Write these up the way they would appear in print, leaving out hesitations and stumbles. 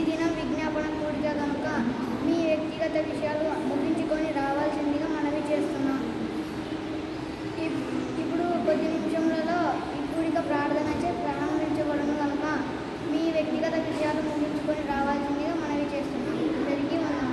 దినం విజ్ఞాపన కూడిక కనుక మీ వ్యక్తిగత విషయాలు ముగించుకొని రావాల్సిందిగా మనవి చేస్తున్నాం. ఇప్పుడు కొద్ది నిమిషంలో ఈ కూడిక ప్రార్థనచే ప్రారంభించబడును కనుక మీ వ్యక్తిగత విషయాలు ముగించుకొని రావాల్సిందిగా మనవి చేస్తున్నాం. అందరికీ వందనాలు.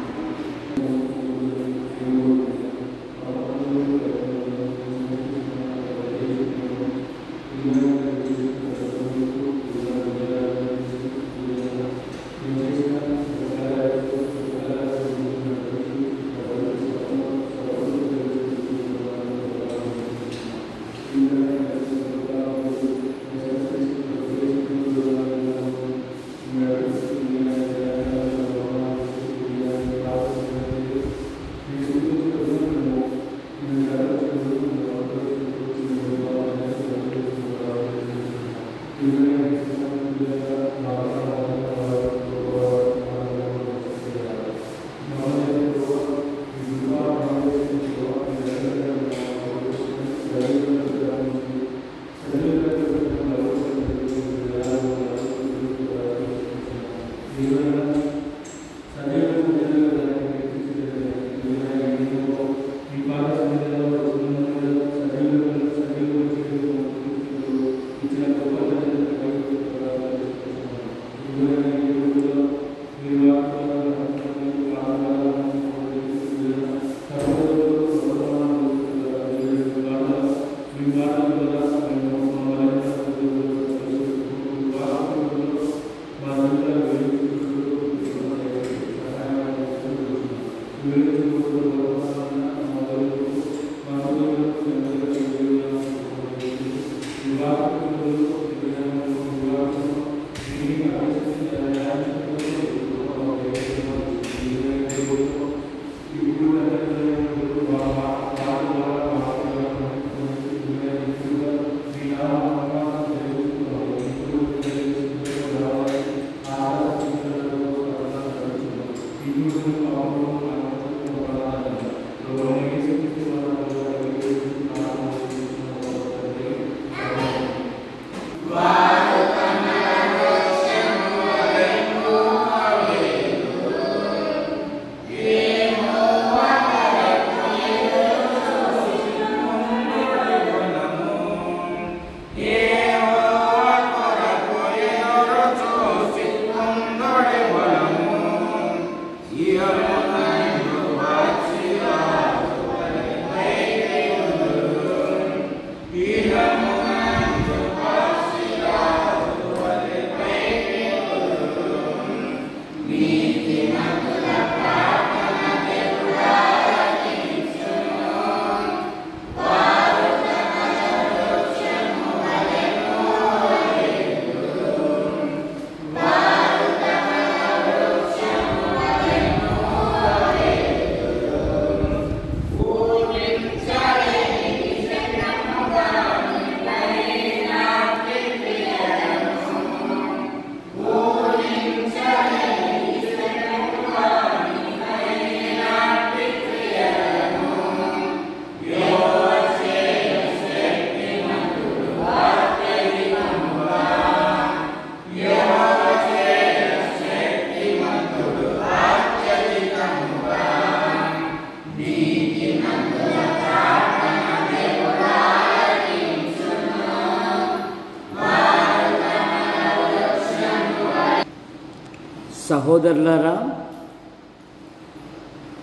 సహోదరులారా,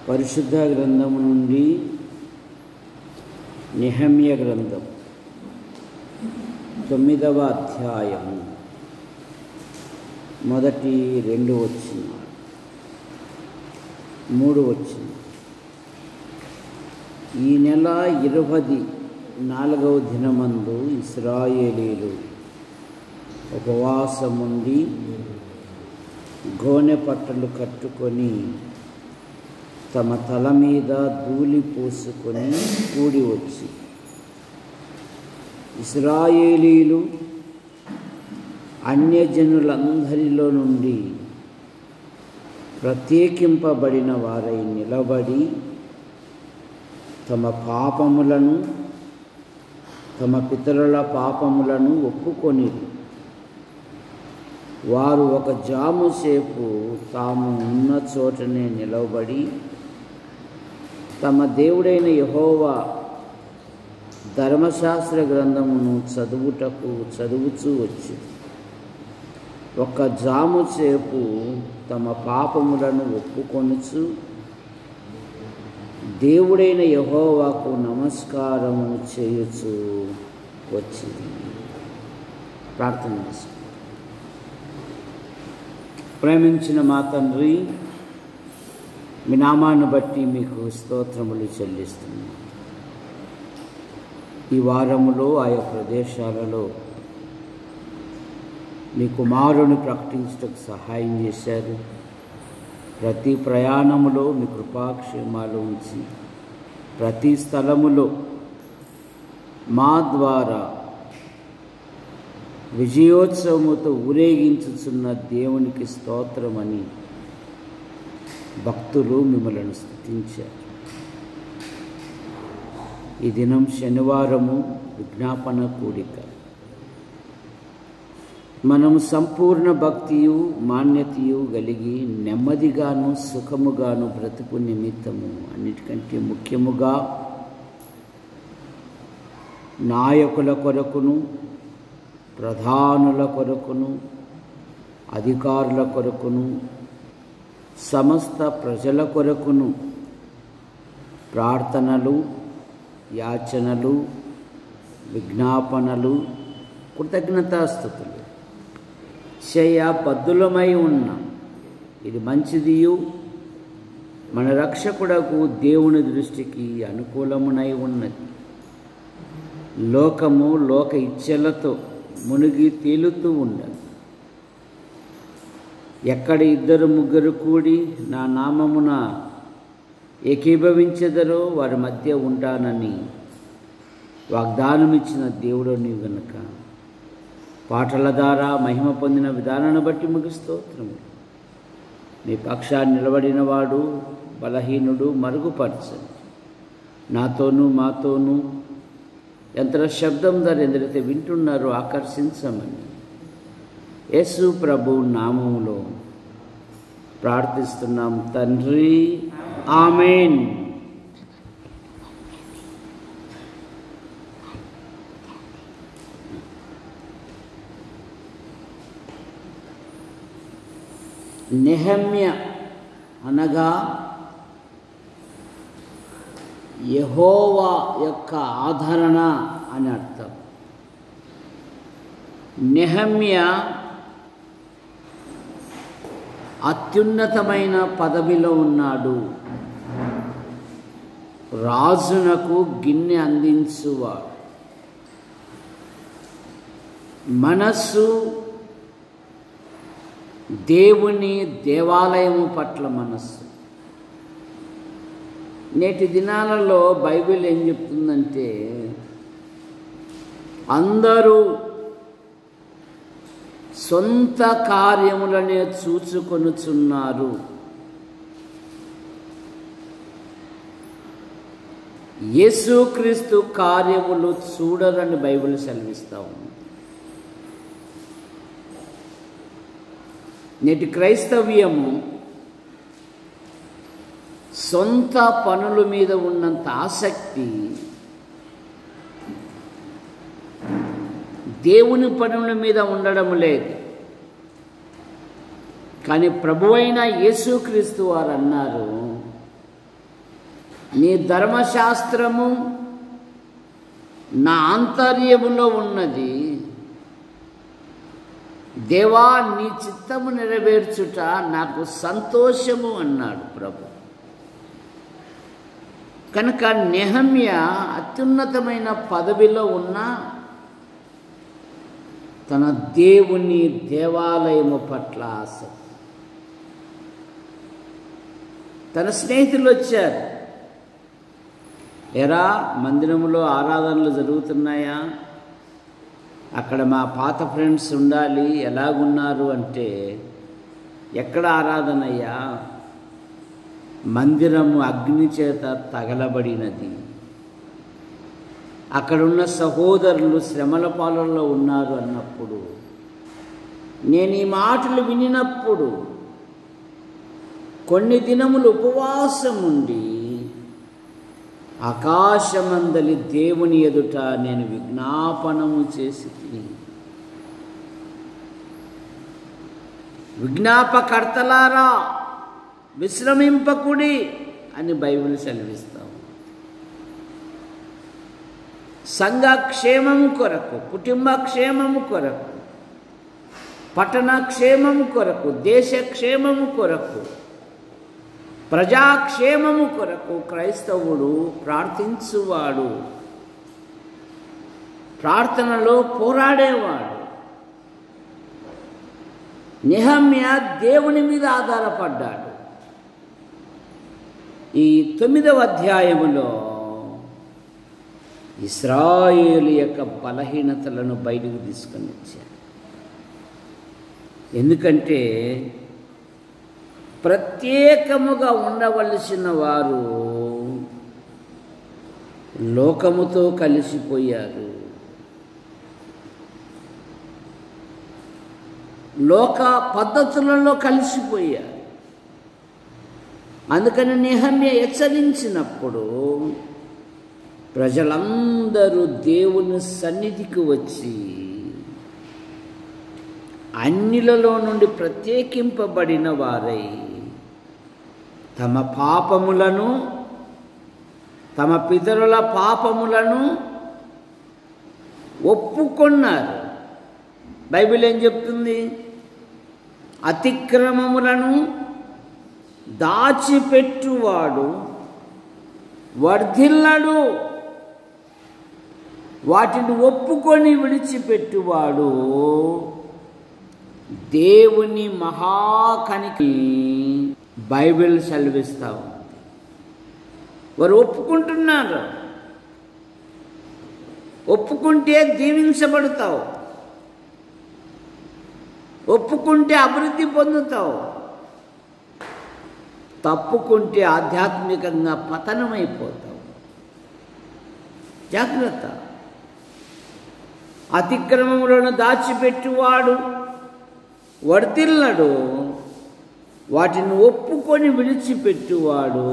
పరిశుద్ధ గ్రంథము నుండి నెహెమ్యా గ్రంథం 9వ అధ్యాయము మొదటి 2 వచనాలు 3 వచనాలు. ఈ నెల 24వ దినమందు ఇశ్రాయేలీలు ఉపవాసముండి గోనె పట్టలు కట్టుకొని తమ తల మీద ధూళి పోసుకొని కూడి వచ్చి ఇశ్రాయేలీలు అన్యజనులందరిలో నుండి ప్రత్యేకింపబడిన వారై నిలబడి తమ పాపములను తమ పితరుల పాపములను ఒప్పుకొని వారు ఒక జాము సేపు తాము ఉన్న చోటనే నిలవబడి తమ దేవుడైన యెహోవా ధర్మశాస్త్ర గ్రంథమును చదువుచూ వచ్చి ఒక జాము సేపు తమ పాపములను ఒప్పుకొనుచు దేవుడైన యెహోవాకు నమస్కారము చేయుచు వచ్చింది. ప్రార్థన చేసుకుందాం. ప్రేమించిన మా తండ్రి, మీ నామాన్ని బట్టి మీకు స్తోత్రములు చెల్లిస్తున్నాం. ఈ వారములో ఆయా ప్రదేశాలలో మీ కుమారుని ప్రకటించడానికి సహాయం చేశారు. ప్రతి ప్రయాణములో మీ కృపాక్షేమాలు ఉంచి ప్రతి స్థలములో మా ద్వారా విజయోత్సవముతో ఊరేగించుచున్న దేవునికి స్తోత్రమని భక్తులు మిమ్మల్ని స్తుతించారు. ఈ దినం శనివారము విజ్ఞాపన కూడిక. మనము సంపూర్ణ భక్తియు మాన్యతయు కలిగి నెమ్మదిగాను సుఖముగాను బ్రతుకు నిమిత్తము అన్నిటికంటే ముఖ్యముగా నాయకుల కొరకును ప్రధానుల కొరకును అధికారుల కొరకును సమస్త ప్రజల కొరకును ప్రార్థనలు, యాచనలు, విజ్ఞాపనలు, కృతజ్ఞతాస్తుతులు చేయబద్ధులమై ఉన్నాం. ఇది మంచిదియు మన రక్షకుడకు దేవుని దృష్టికి అనుకూలమునై ఉన్నది. లోకము లోక ఇచ్ఛలతో మునిగి తేలుతూ ఉండదు. ఎక్కడ 2-3 కూడి నా నామమున ఏకీభవించెదరో వారి మధ్య ఉంటానని వాగ్దానం ఇచ్చిన దేవుడు నీవు గనుక పాటల ద్వారా మహిమ పొందిన విధానాన్ని బట్టి మీకు స్తోత్రములు. మీ పక్షాన్ని నిలబడిన వాడు బలహీనుడు మరుగుపరచండి. నాతోనూ మాతోనూ యంత్ర శబ్దం ద్వారా ఎందరైతే వింటున్నారో ఆకర్షించమని యేసు ప్రభు నామములో ప్రార్థిస్తున్నాం తండ్రి, ఆమేన్. నెహమ్య అనగా యెహోవా యొక్క ఆదరణ అని అర్థం. నెహమ్య అత్యున్నతమైన పదవిలో ఉన్నాడు. రాజునకు గిన్నె అందించువాడు. మనస్సు దేవుని దేవాలయము పట్ల మనస్సు. నేటి దినాలలో బైబిల్ ఏం చెప్తుందంటే అందరూ సొంత కార్యములనే చూచుకొనుచున్నారు. యేసుక్రీస్తు కార్యములు చూడరని బైబిల్ సెలవిస్తూ ఉంది. నేటి క్రైస్తవ్యము సొంత పనుల మీద ఉన్నంత ఆసక్తి దేవుని పనుల మీద ఉండడం లేదు. కానీ ప్రభువైన యేసుక్రీస్తు వారు అన్నారు, నీ ధర్మశాస్త్రము నా ఆంతర్యములో ఉన్నది. దేవా, నీ చిత్తము నెరవేర్చుట నాకు సంతోషము అన్నాడు ప్రభు. కనుక నెహమ్య అత్యున్నతమైన పదవిలో ఉన్న తన దేవుని దేవాలయము పట్ల ఆసక్తి. తన స్నేహితులు వచ్చారు, ఎరా మందిరంలో ఆరాధనలు జరుగుతున్నాయా? అక్కడ మా పాత ఫ్రెండ్స్ ఉండాలి, ఎలాగున్నారు అంటే, ఎక్కడ ఆరాధనయ్యా? మందిరము అగ్ని చేత తగలబడినది. అక్కడున్న సహోదరులు శ్రమల పాలనలో ఉన్నారు అన్నప్పుడు నేను ఈ మాటలు వినినప్పుడు కొన్ని దినములు ఉపవాసం ఉండి ఆకాశమందలి దేవుని ఎదుట నేను విజ్ఞాపనము చేసి తిని. విజ్ఞాపకర్తలారా విశ్రమింపకుడి అని బైబిల్ సెలవిస్తాం. సంఘ క్షేమము కొరకు, కుటుంబ క్షేమము కొరకు, పట్టణ క్షేమము కొరకు, దేశ క్షేమము కొరకు, ప్రజాక్షేమము కొరకు క్రైస్తవుడు ప్రార్థించువాడు, ప్రార్థనలో పోరాడేవాడు. నెహమ్యా దేవుని మీద ఆధారపడ్డాడు. ఈ 9వ అధ్యాయములో ఇశ్రాయేలు యొక్క బలహీనతలను బయటకు తీసుకొని వచ్చాడు. ఎందుకంటే ప్రత్యేకముగా ఉండవలసిన వారు లోకముతో కలిసిపోయారు. లోక పద్ధతులలో కలిసిపోయారు. అందుకని నెహమ్యా హెచ్చరించినప్పుడు ప్రజలందరూ దేవుని సన్నిధికి వచ్చి అన్యులలో నుండి ప్రత్యేకింపబడిన వారై తమ పాపములను, తమ పితరుల పాపములను ఒప్పుకొన్నారు. బైబిల్ ఏం చెప్తుంది? అతిక్రమములను దాచిపెట్టువాడు వర్ధిల్లడు, వాటిని ఒప్పుకొని విడిచిపెట్టువాడు దేవుని మహాకనికి బైబిల్ సెలవిస్తా ఉంది. వారు ఒప్పుకుంటున్నారు. ఒప్పుకుంటే దీవించబడతావు, ఒప్పుకుంటే అభివృద్ధి పొందుతావు, తప్పుకుంటే ఆధ్యాత్మికంగా పతనమైపోతావు. జాగ్రత్త. అతిక్రమములను దాచిపెట్టువాడు వర్ధిల్లడు, వాటిని ఒప్పుకొని విడిచిపెట్టువాడు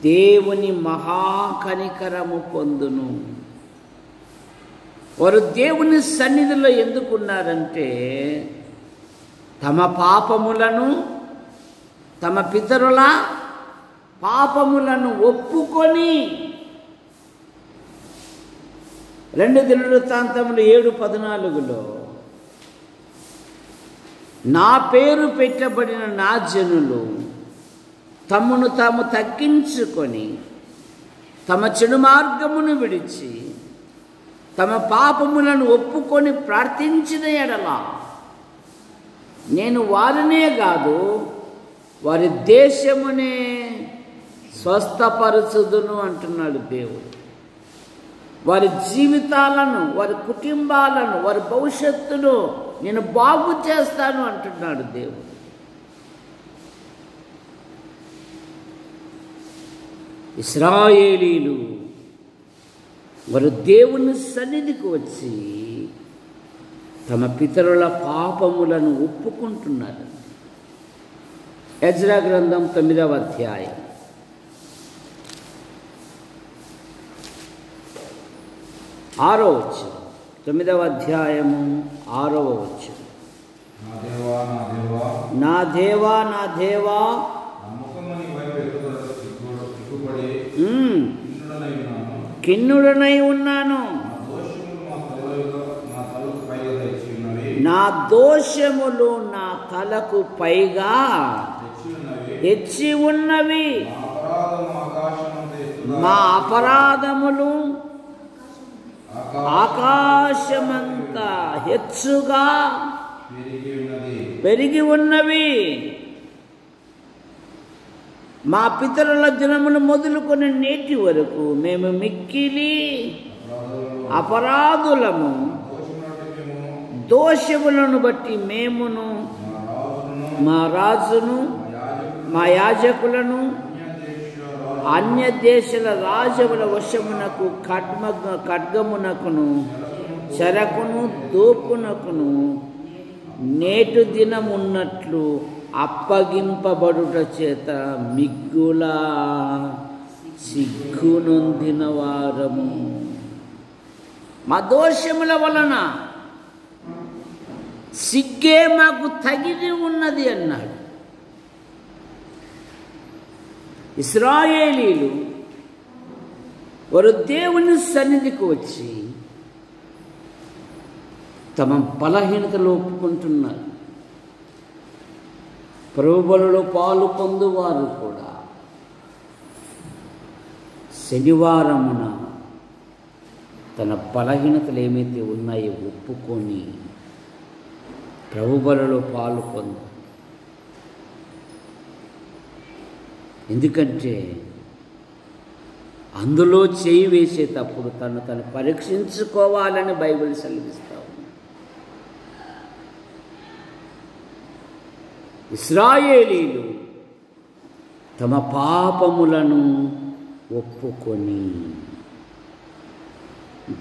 దేవుని మహాకనికరము పొందును. వారు దేవుని సన్నిధిలో ఎందుకున్నారంటే తమ పాపములను, తమ పితరుల పాపములను ఒప్పుకొని. 2 దినవృత్తాంతములు 7:14 నా పేరు పెట్టబడిన నా జనులు తమను తాము తగ్గించుకొని తమ చెడు మార్గమును విడిచి తమ పాపములను ఒప్పుకొని ప్రార్థించిన ఎడల నేను వారినే కాదు వారి దేశమునే స్వస్థపరచుదును అంటున్నాడు దేవుడు. వారి జీవితాలను, వారి కుటుంబాలను, వారి భవిష్యత్తును నేను బాగు చేస్తాను అంటున్నాడు దేవుడు. ఇశ్రాయేలీలు వారు దేవుని సన్నిధికి వచ్చి తమ పితరుల పాపములను ఒప్పుకుంటున్నారు. ఎజ్రా గ్రంథం 9వ అధ్యాయం 6వ వచనం. 9వ అధ్యాయము 6వ వచనం. నా దేవా నా దేవా కిన్నుడనై ఉన్నాను, నా దోషములు నా తలకు పైగా తెచ్చి ఉన్నవి, మా అపరాధములు ఆకాశమంత హెచ్చుగా పెరిగి ఉన్నవి. మా పితరుల దినములు మొదలుకొని నేటి వరకు మేము మిక్కిలి అపరాధులము, దోషములను బట్టి మేమును మా రాజును మా యాజకులను అన్య దేశాల రాజుల వశమునకు ఖడ్గమునకును చెరకును దోపునకును నేటి దినం ఉన్నట్లు అప్పగింపబడుట చేత మిగ్గుల సిగ్గునొందిన వారము. మా దోషముల వలన సిగ్గే మాకు తగిలి ఉన్నది అన్నాడు. ఇశ్రాయేలీలు వారు దేవుని సన్నిధికి వచ్చి తమ బలహీనతలు ఒప్పుకుంటున్నారు. ప్రభువులలో పాలు పొందువారు కూడా శనివారమున తన బలహీనతలు ఏమైతే ఉన్నాయో ఒప్పుకొని ప్రభువులలో పాలు పొందు. ఎందుకంటే అందులో చేయి వేసేటప్పుడు తను పరీక్షించుకోవాలని బైబిల్ సెలవిస్తా ఉంది. ఇశ్రాయేలీలు తమ పాపములను ఒప్పుకొని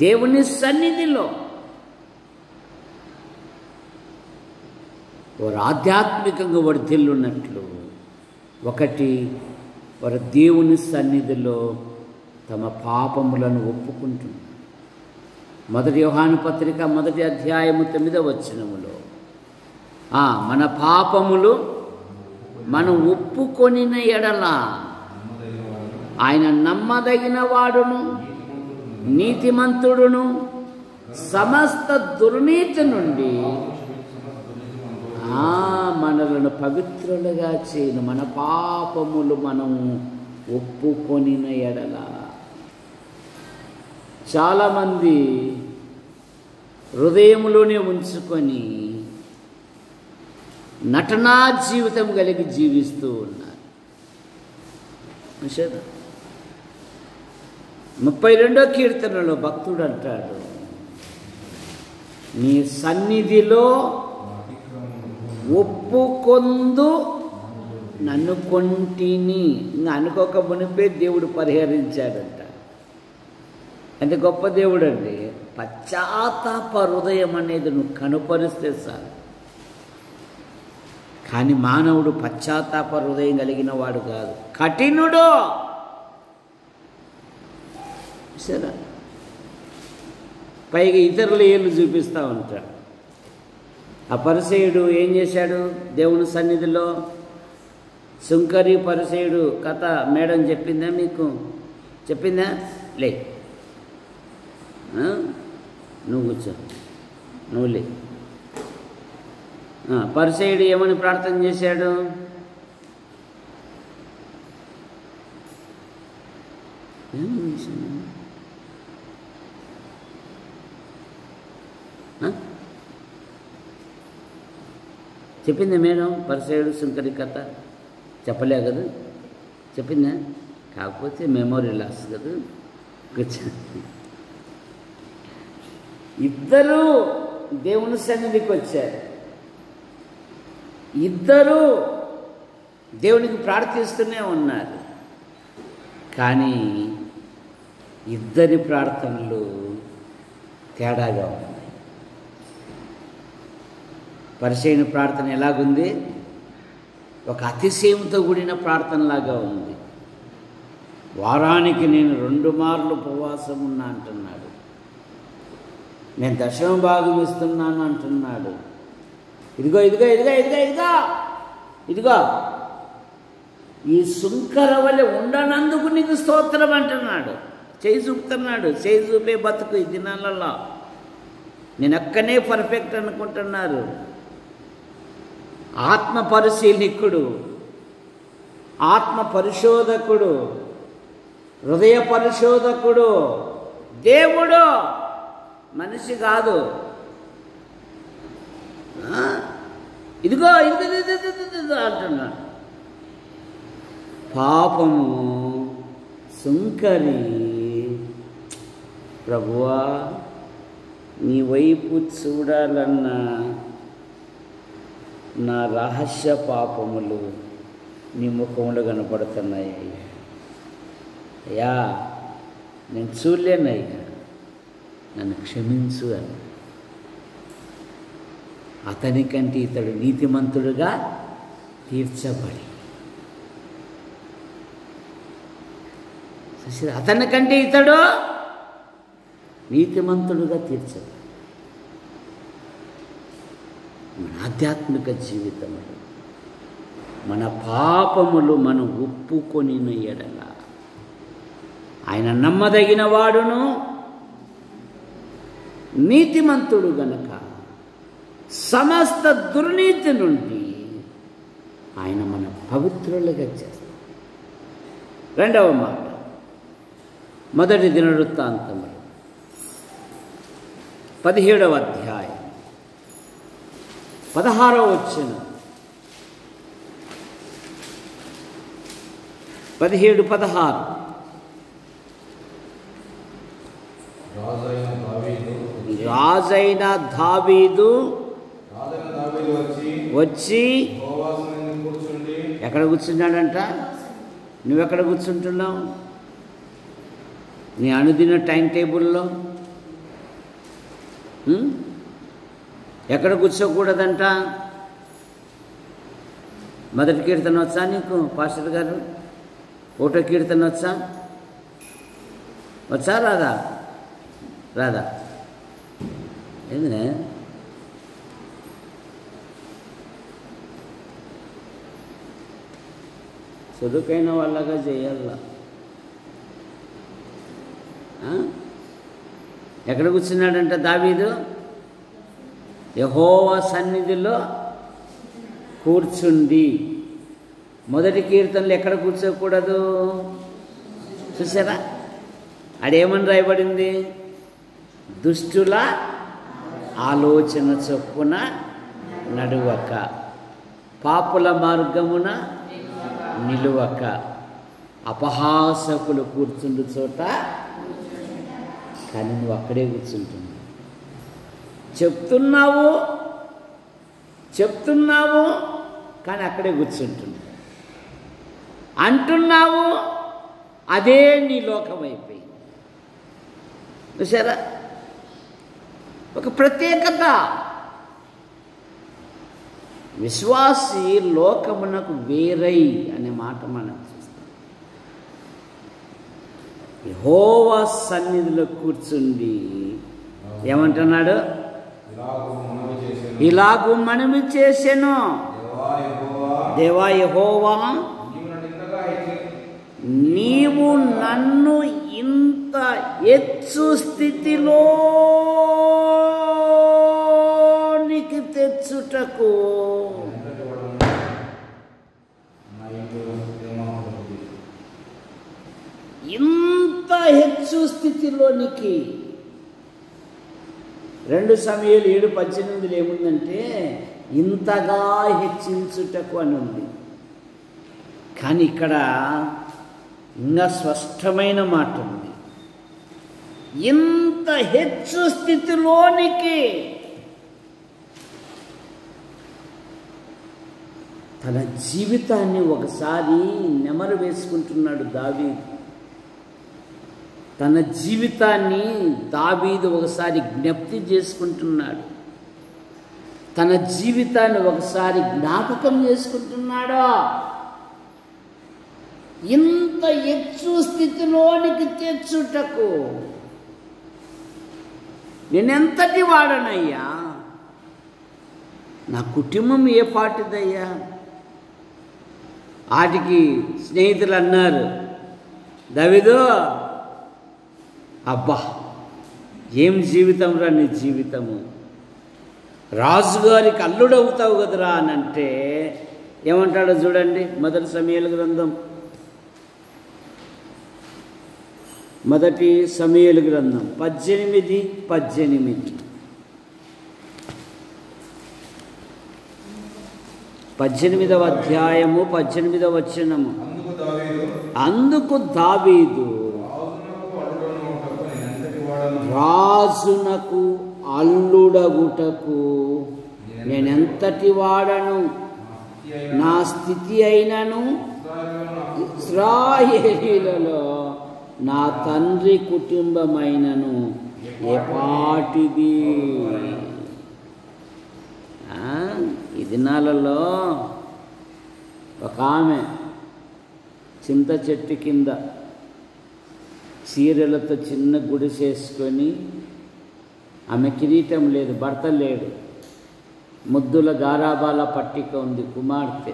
దేవుని సన్నిధిలో వారు ఆధ్యాత్మికంగా వర్ధిల్లున్నట్లు, ఒకటి వారు దేవుని సన్నిధిలో తమ పాపములను ఒప్పుకుంటున్నారు. 1 యోహాను పత్రిక 1వ అధ్యాయము 9వ వచనములో మన పాపములు మనం ఒప్పుకొనిన ఎడల ఆయన నమ్మదగిన వాడును నీతిమంతుడును సమస్త దుర్నీతి నుండి మనలను పవిత్రులుగా చేయను. మన పాపములు మనం ఒప్పుకొనిన ఎడల. చాలామంది హృదయంలోనే ఉంచుకొని నటనా జీవితం కలిగి జీవిస్తూ ఉన్నారు. 32వ కీర్తనలో భక్తుడు అంటాడు, నీ సన్నిధిలో ఒప్పుకొందు నన్ను కొంటిని. ఇంకా అనుకోక మునిపే దేవుడు పరిహరించాడంట. ఎంత గొప్ప దేవుడు అండి. పశ్చాత్తాప హృదయం అనేది నువ్వు కనుపరిస్తే చాలు. కానీ మానవుడు పశ్చాత్తాప హృదయం కలిగిన వాడు కాదు, కఠినుడు. సరే, పైగా ఇతరుల ఏళ్ళు చూపిస్తూ ఉంటాడు. ఆ పరిసయుడు ఏం చేశాడు? దేవుని సన్నిధిలో సుంకరి పరిసయుడు కథ మేడం చెప్పిందా మీకు? చెప్పిందా? లే, నువ్వు కూర్చో, నువ్వు లే. పరిసయుడు ఏమని ప్రార్థన చేశాడు? ఏమని చేశాడు? చెప్పిందా మేడం? పరిసయుడు సుంకరి కథ చెప్పలే కదా? చెప్పిందా? కాకపోతే మెమొరీ లాస్ కదా. ఇద్దరు దేవుని సన్నిధికి వచ్చారు. ఇద్దరు దేవునికి ప్రార్థిస్తూనే ఉన్నారు. కానీ ఇద్దరి ప్రార్థనలు తేడాగా ఉన్నాయి. పరిసయ్యుని ప్రార్థన ఎలాగుంది? ఒక అతిశయంతో కూడిన ప్రార్థనలాగా ఉంది. వారానికి నేను 2 మార్లు ఉపవాసం ఉన్నా అంటున్నాడు. నేను 10వ భాగం ఇస్తున్నాను అంటున్నాడు. ఇదిగో ఇదిగో ఇదిగో ఇదిగో ఇదిగో ఇదిగో ఈ సుంకర వలె ఉండనందుకు నీకు స్తోత్రం అంటున్నాడు. చేయి చూపుతున్నాడు. చేయి చూపే బతుకు ఈ దినాలలో. నేను ఒక్కనే పర్ఫెక్ట్ అనుకుంటున్నారు. ఆత్మ పరిశీలకుడు, ఆత్మ పరిశోధకుడు, హృదయ పరిశోధకుడు దేవుడు, మనిషి కాదు. ఇదిగో ఇదిగో అంటున్నాడు. పాపము సుంకరి, ప్రభువా నీ వైపు చూడాలన్నా నా రహస్య పాపములు నీ ముఖంలో కనపడుతున్నాయి. అయ్యా నేను చూడలేనయ్యా, నన్ను క్షమించు అని. అతనికంటే ఇతడు నీతిమంతుడుగా తీర్చబడి. అతనికంటే ఇతడు నీతిమంతుడుగా తీర్చబడి. మన ఆధ్యాత్మిక జీవితంలో మన పాపములు మనం ఒప్పుకొని ఎడల ఆయన నమ్మదగిన వాడును నీతిమంతుడు గనక సమస్త దుర్నీతి నుండి ఆయన మన పవిత్రులుగా చేస్తాడు. రెండవ మాట, మొదటి దినవృత్తాంతములు 17వ అధ్యాయం 16వ వచనం. 17-16. రాజైన దావీదు వచ్చి ఎక్కడ కూర్చున్నాడంట? నువ్వెక్కడ కూర్చుంటున్నావు? నీ అనుదిన టైం టేబుల్లో ఎక్కడ కూర్చోకూడదంట? మొదటి కీర్తన వచ్చా నీకు పాస్టర్ గారు? ఒకటో కీర్తన వచ్చా? రాదా? రాదా? ఏందినే? చదువుకైన వాళ్ళగా చేయాల. ఎక్కడ కూర్చున్నాడంట దావీదు? యెహోవా సన్నిధిలో కూర్చుండి. మొదటి కీర్తనలు ఎక్కడ కూర్చోకూడదు చూసారా? అడేమని రాయబడింది? దుష్టుల ఆలోచన చొప్పున నడువక, పాపుల మార్గమున నిలువక, అపహాసకులు కూర్చుండు చోట. కానీ నువ్వు అక్కడే కూర్చుంటున్నావు. చెప్తున్నావు కానీ అక్కడే కూర్చుంటున్నావు. అంటున్నావు, అదే నీ లోకం అయిపోయింది. చూసారా? ఒక ప్రత్యేకత. విశ్వాసి లోకమునకు వేరై అనే మాట మనం చూస్తాం. యెహోవా సన్నిధిలో కూర్చుండి ఏమంటున్నాడు? ఇలాగూ మనవి చేసెను, దేవా యెహోవా, నీవు నన్ను ఇంత హెచ్చు స్థితిలోనికి తెచ్చుటకు ఇంత హెచ్చు స్థితిలోనికి 2 సమూయేలు 7:18 ఏముందంటే ఇంతగా హెచ్చించుటకు అని ఉంది. కానీ ఇక్కడ ఇంకా స్పష్టమైన మాట ఉంది. ఇంత హెచ్చు స్థితిలోనికి తన జీవితాన్ని ఒకసారి నెమరు వేసుకుంటున్నాడు దావీదు. తన జీవితాన్ని దావీదు ఒకసారి జ్ఞప్తి చేసుకుంటున్నాడు. తన జీవితాన్ని ఒకసారి జ్ఞాపకం చేసుకుంటున్నాడు. ఇంత హెచ్చు స్థితిలోనికి తెచ్చుటకు నేనెంతటి వాడనయ్యా? నా కుటుంబం ఏ పాటిదయ్యా? వాటికి స్నేహితులు అన్నారు, దావీదు, అబ్బా ఏం జీవితం రా నీ జీవితము, రాజుగారికి అల్లుడవుతావు కదరా అని అంటే ఏమంటాడో చూడండి. మొదటి సమూయేలు గ్రంథం 18:18. 18వ అధ్యాయము 18వ వచనము. అందుకు దావీదు, రాజునకు అల్లుడగుటకు నేనెంతటి వాడను, నా స్థితి అయినను ఇశ్రాయేలీయులలో నా తండ్రి కుటుంబమైనను ఏ పాటిది. దినాలలో ఒక ఆమె చింత చెట్టు కింద చీరలతో చిన్న గుడిసేసుకొని, ఆమె కిరీటం లేదు, భర్త లేడు, ముద్దుల గారాబాల పట్టిక ఉంది, కుమార్తె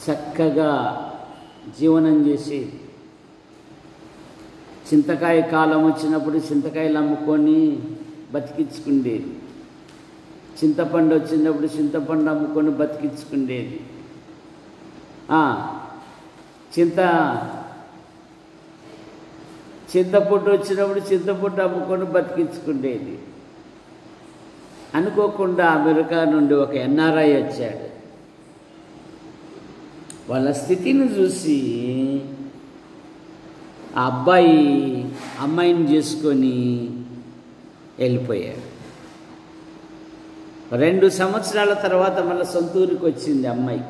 చక్కగా జీవనం చేసి చింతకాయ కాలం వచ్చినప్పుడు చింతకాయలు అమ్ముకొని బతికించుకుండేది, చింతపండు వచ్చినప్పుడు చింతపండు అమ్ముకొని బతికించుకుండేది, చింతపొట్టు వచ్చినప్పుడు చింతపొట్టు అమ్ముకొని బతికించుకుండేది. అనుకోకుండా అమెరికా నుండి ఒక ఎన్ఆర్ఐ వచ్చాడు. వాళ్ళ స్థితిని చూసి ఆ అబ్బాయి అమ్మాయిని చేసుకొని వెళ్ళిపోయాడు. 2 సంవత్సరాల తర్వాత మళ్ళీ సొంత ఊరికి వచ్చింది అమ్మాయి.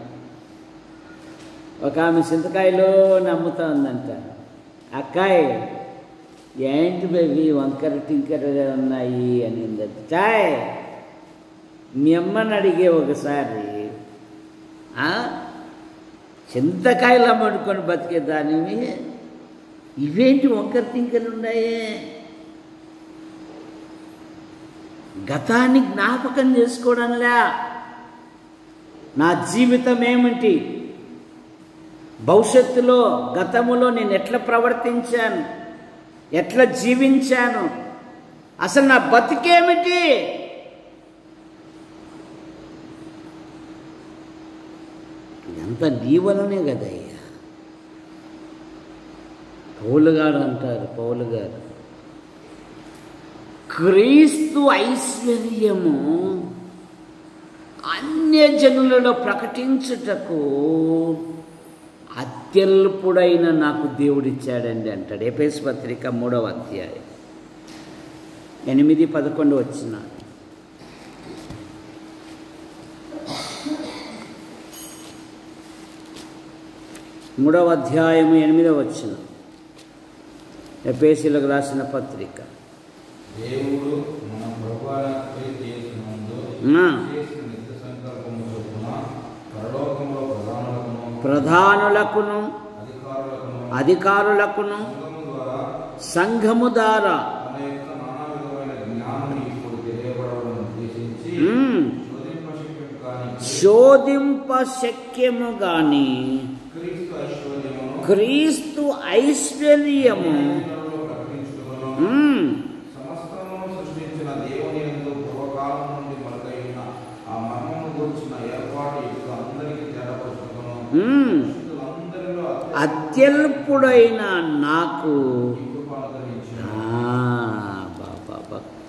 ఒక ఆమె చింతకాయలో నమ్ముతా ఉందంట. అక్కాయ్ ఏంటి బేబీ వంకర టింకర ఉన్నాయి అనిందంట. చాయ్ మీ అమ్మని అడిగే ఒకసారి, చింతకాయలు అమ్ముడుకొని బతికేదానివి ఇవేంటి వంకర టింకలు ఉన్నాయే, గతాన్ని జ్ఞాపకం చేసుకోవడంలా, నా జీవితం ఏమిటి, భవిష్యత్తులో గతములో నేను ఎట్లా ప్రవర్తించాను, ఎట్లా జీవించాను, అసలు నా బతికేమిటి, ఇదంతా నీ వలనే కదయ్యా. పౌలు గారు అంటారు, పౌలు గారు, క్రీస్తు ఐశ్వర్యము అన్యజనులలో ప్రకటించుటకు అత్యల్పుడైన నాకు దేవుడిచ్చాడండి అంటాడు. ఎఫెసు పత్రిక 3వ అధ్యాయం 8-11 వచ్చిన. మూడవ అధ్యాయము 8వ వచ్చిన, ఎఫెసీయులకు రాసిన పత్రిక. దేవుడు మన ప్రభువైన క్రీస్తు యేసునందు చేసిన నిత్య సంకల్పము చొప్పున పరలోకములో ప్రధానులకును అధికారులకును సంఘము ద్వారా తన యొక్క నానా విధమైన జ్ఞానం ఇప్పుడు తెలియబడవలను ఉద్దేశించి శోధింప శక్యము గాని క్రీస్తు ఐశ్వర్యము అత్యల్పుడైన నాకు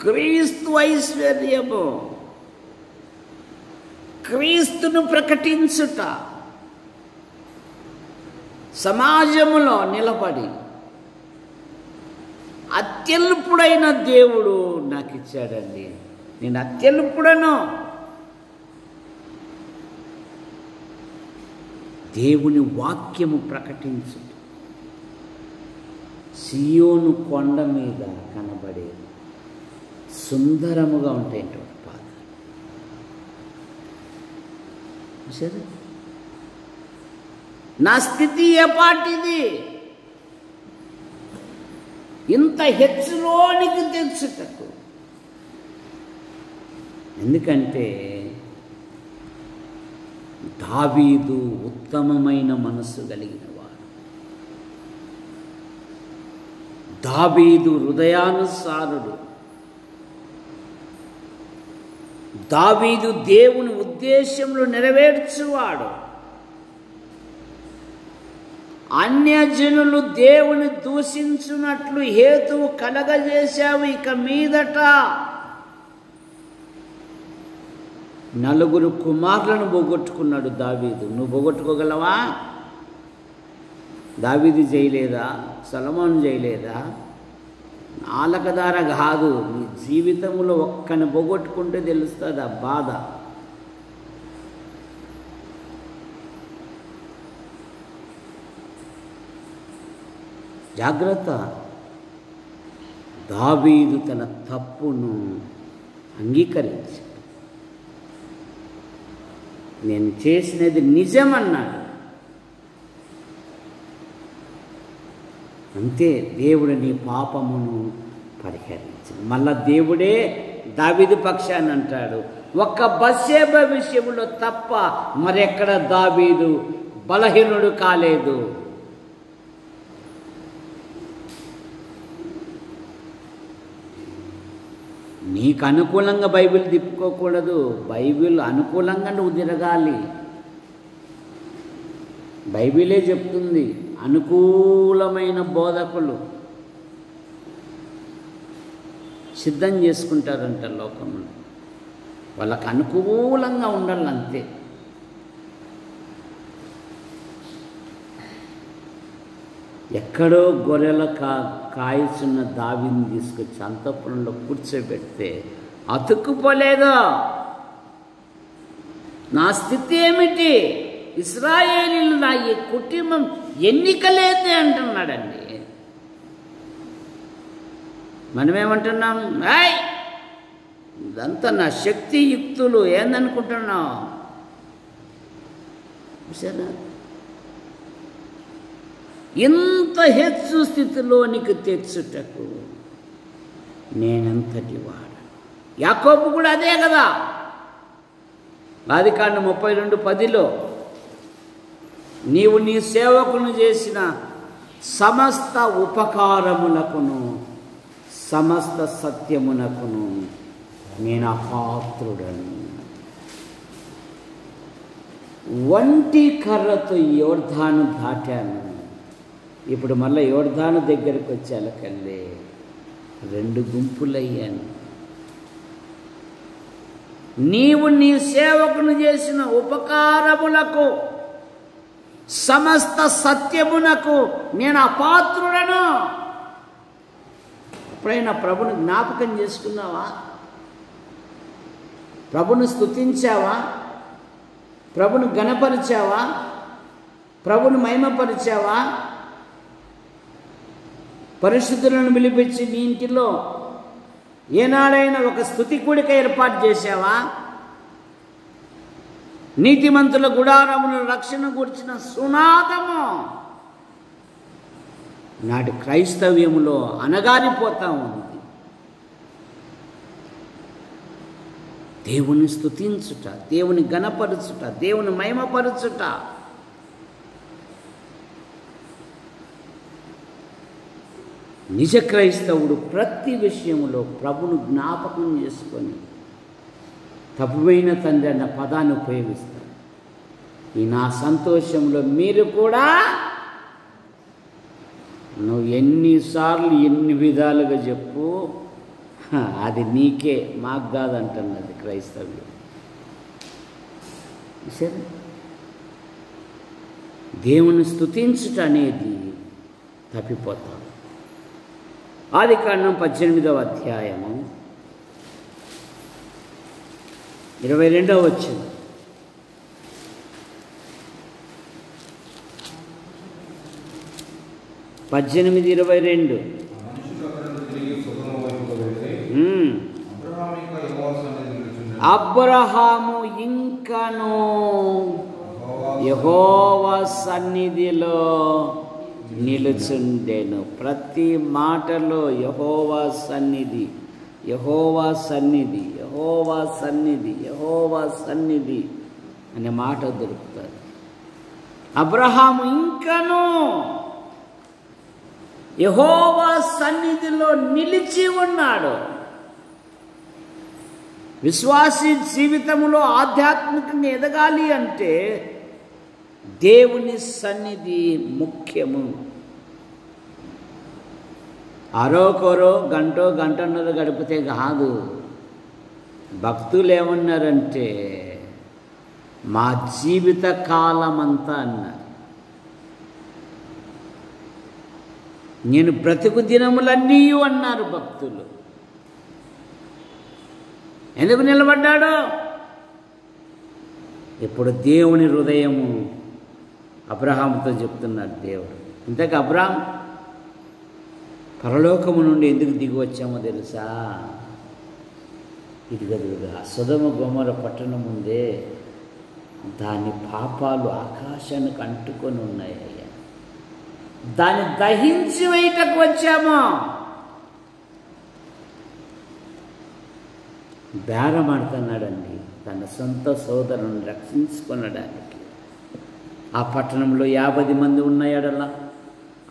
క్రీస్తు ఐశ్వర్యము, క్రీస్తును ప్రకటించుట, సమాజములో నిలబడి అత్యల్పుడైన దేవుడు నాకు ఇచ్చాడండి. నేను అత్యల్పుడను. దేవుని వాక్యము ప్రకటించు. సియోను కొండ మీద కనబడేది సుందరముగా ఉంటాయంటే పాదాలు. సరే, నా స్థితి ఏపాటిది, ఇంత హెచ్చులోనికి తెచ్చుటకు. ఎందుకంటే దావీదు ఉత్తమమైన మనస్సు కలిగిన వాడు. దావీదు హృదయానుసారుడు. దావీదు దేవుని ఉద్దేశములు నెరవేర్చువాడు. అన్యజనులు దేవుని దూషించున్నట్లు హేతువు కలగజేశావు. ఇక మీదట 4 కుమారులను పోగొట్టుకున్నాడు దావీదు. నువ్వు పోగొట్టుకోగలవా? దావీదు చేయలేదా? సొలొమోను చేయలేదా? నాలుక ద్వారా కాదు, నీ జీవితంలో ఒక్కని పోగొట్టుకుంటే తెలుస్తుంది ఆ బాధ. జాగ్రత్త. దావీదు తన తప్పును అంగీకరించాడు. నేను చేసినది నిజమన్నాడు. అంతే, దేవుడు నీ పాపమును పరిహరించు. మళ్ళా దేవుడే దావీదు పక్షాన్ని అంటాడు, ఒక్క బత్షెబ విషయంలో తప్ప మరెక్కడ దావీదు బలహీనుడు కాలేదు. నీకు అనుకూలంగా బైబిల్ తిప్పుకోకూడదు, బైబిల్ అనుకూలంగా నువ్వు తిరగాలి. బైబిలే చెప్తుంది, అనుకూలమైన బోధకులు సిద్ధం చేసుకుంటారంట లోకంలో, వాళ్ళకు అనుకూలంగా ఉండాలి అంతే. ఎక్కడో గొర్రెల కాయచున్న దావీదుని తీసుకొచ్చి అంతఃపురంలో కూర్చోబెడితే అతుక్కుపోలేదు. నా స్థితి ఏమిటి, ఇశ్రాయేలీయులు నా ఈ కుటుంబం ఎన్నికలేదే అంటున్నాడండి. మనమేమంటున్నాం, ఇదంతా నా శక్తియుక్తులు ఏందనుకుంటున్నావు? సరే, ఇంత హెచ్చు స్థితిలోనికి తెచ్చుటకు నేనంతటి వాడు. యాకోబు కూడా అదే కదా, ఆదికాండం 32:10 నీవు నీ సేవకును చేసిన సమస్త ఉపకారములకును సమస్త సత్యమునకును నేను అపాత్రుడను. వంటి కర్రతో యోర్దాను దాటాను, ఇప్పుడు మళ్ళీ యోర్దాను దగ్గరికి వచ్చేలకల్లే 2 గుంపులయ్యాను. నీవు నీ సేవకును చేసిన ఉపకారములకు సమస్త సత్యమునకు నేను అపాత్రుడను. ఎప్పుడైనా ప్రభుని జ్ఞాపకం చేసుకున్నావా? ప్రభుని స్తుతించావా? ప్రభుని ఘనపరిచావా? ప్రభుని మహిమపరిచావా? పరిశుద్ధులను పిలిపించి నీ ఇంటిలో ఏనాడైనా ఒక స్తుతి కూడిక ఏర్పాటు చేశావా? నీతిమంతుల గుడారమును రక్షణ గురించిన సునాదము నాటి క్రైస్తవ్యములో అనగారిపోతా ఉంది. దేవుని స్తుతించుట, దేవుని ఘనపరచుట, దేవుని మహిమపరచుట. నిజ క్రైస్తవుడు ప్రతి విషయంలో ప్రభును జ్ఞాపకం చేసుకొని తప్పువైన తండ్రి అన్న పదాన్ని ఉపయోగిస్తారు. ఈ నా సంతోషంలో మీరు కూడా, నువ్వు ఎన్నిసార్లు ఎన్ని విధాలుగా చెప్పు, అది నీకే, మాకు కాదంటున్నది క్రైస్తవ్యం. సరే, దేవుని స్తుతించుట అనేది తప్పిపోతాం. ఆదికాండం 18వ అధ్యాయము 22వ వచనం. మనుషులు అక్కడి నుండి తిరిగి సొదొమ వైపుకు వెళ్తే అబ్రహాము ఇంకను యెహోవా సన్నిధిలో నిలుచుండెను. ప్రతి మాటలో యెహోవా సన్నిధి, యెహోవా సన్నిధి, యెహోవా సన్నిధి, యెహోవా సన్నిధి అనే మాట దొరుకుతుంది. అబ్రహాము ఇంకను యెహోవా సన్నిధిలో నిలిచి ఉన్నాడు. విశ్వాసీ జీవితంలో ఆధ్యాత్మికంగా ఎదగాలి అంటే దేవుని సన్నిధి ముఖ్యము. అరోకొరో గంటన్నర గడిపితే కాదు. భక్తులు ఏమన్నారంటే మా జీవిత కాలం అంతా అన్నారు. నేను బ్రతుకు దినములన్నీ అన్నారు భక్తులు. ఎందుకు నిలబడ్డాడు? ఇప్పుడు దేవుని హృదయము అబ్రహాముతో చెప్తున్నాడు దేవుడు. ఇంతకు అబ్రహాం పరలోకము నుండి ఎందుకు దిగి వచ్చామో తెలుసా? ఇదిగదుగా సొదొమ గొమొర్రా పట్టణం ఉందే, దాని పాపాలు ఆకాశానికి అంటుకొని ఉన్నాయ్యా. దాన్ని దహించి వేయటకు వచ్చాము. బేరమాడుతున్నాడండి తన సొంత సోదరుని రక్షించుకొనడానికి. ఆ పట్టణంలో 50 మంది ఉన్న ఎడల,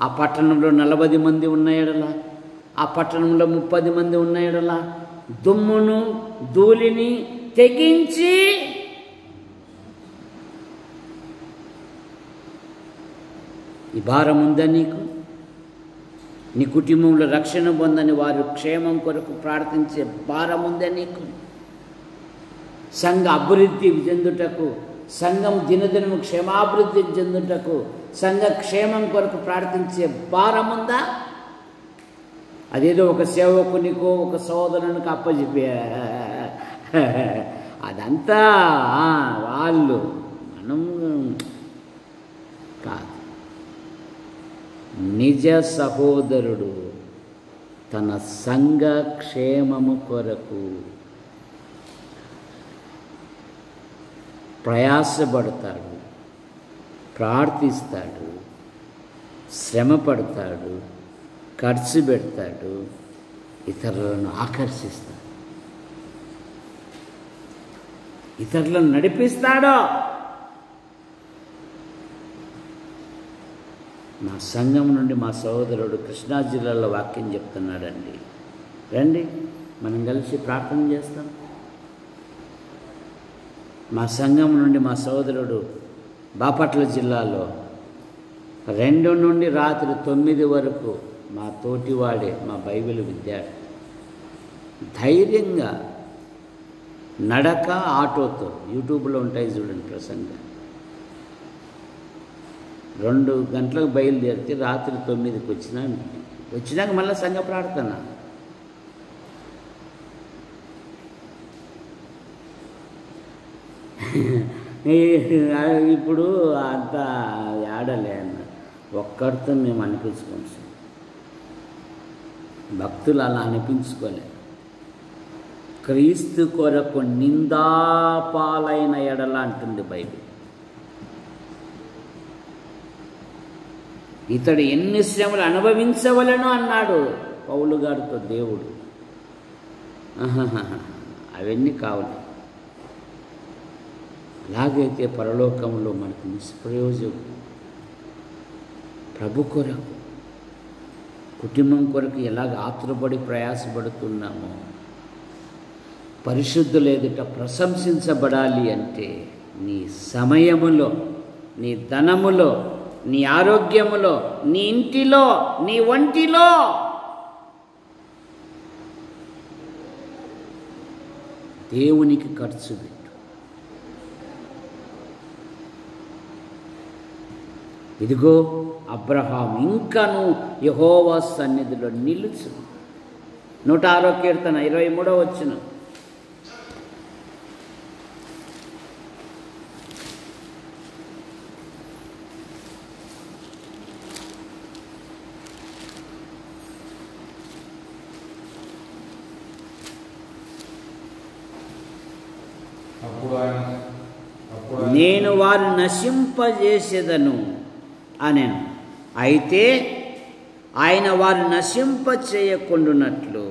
ఆ పట్టణంలో 40 మంది ఉన్న ఎడల, ఆ పట్టణంలో 30 మంది ఉన్న ఎడల దుమ్మును ధూళిని తెగించి ఈ భారం ఉందా నీకు? నీ కుటుంబంలో రక్షణ పొందని వారు క్షేమం కొరకు ప్రార్థించే భారం ఉందా నీకు? సంఘ అభివృద్ధి చెందుటకు, సంఘం దినదినము క్షేమాభివృద్ధి చెందుటకు, సంఘ క్షేమం కొరకు ప్రార్థించే భారం ఉందా? అదేదో ఒక సేవకునికో ఒక సోదరునికి అప్పచెప్పే అదంతా వాళ్ళు, మనం కాదు. నిజ సహోదరుడు తన సంఘ క్షేమము కొరకు ప్రయాసపడతాడు, ప్రార్థిస్తాడు, శ్రమ పడతాడు, ఖర్చు పెడతాడు, ఇతరులను ఆకర్షిస్తాడు, ఇతరులను నడిపిస్తాడు. మా సంఘం నుండి మా సహోదరుడు కృష్ణా జిల్లాలో వాక్యం చెప్తున్నాడండి. రండి మనం కలిసి ప్రార్థన చేస్తాం. మా సంఘం నుండి మా సహోదరుడు బాపట్ల జిల్లాలో 2 నుండి రాత్రి 9 వరకు మా తోటివాడే, మా బైబిల్ విద్యార్థి ధైర్యంగా నడక ఆటోతో, యూట్యూబ్లో ఉంటాయి చూడండి ప్రసంగం, 2 గంటలకు బయలుదేరితే రాత్రి 9కి వచ్చినాక మళ్ళీ సంఘ ప్రార్థన. ఇప్పుడు అంత ఆడలే అన్న ఒక్కరితో మేము అనిపించుకోండి. భక్తులు అలా అనిపించుకోలే. క్రీస్తు కొరకు నిందాపాలైన ఎడల అంటుంది బైబిల్. ఇతడు ఎన్ని శ్రమలు అనుభవించవలను అన్నాడు పౌలు గారితో దేవుడు. అవన్నీ కావాలి. అలాగైతే పరలోకంలో మనకు నిష్ప్రయోజనం. ప్రభు కొరకు, కుటుంబం కొరకు ఎలాగ ఆతురపడి ప్రయాసపడుతున్నామో, పరిశుద్ధులు ఎదుట ప్రశంసించబడాలి అంటే నీ సమయములో, నీ ధనములో, నీ ఆరోగ్యములో, నీ ఇంటిలో, నీ ఒంటిలో దేవునికి ఖర్చు పెట్టు. ఇదిగో అబ్రహాం ఇంకను యెహోవా సన్నిధిలో నిలుచు. 106వ కీర్తన 23వ వచనం. నేను వారు నశింపజేసేదను అనెను. అయితే ఆయన వారు నశింప చేయకుండునట్లు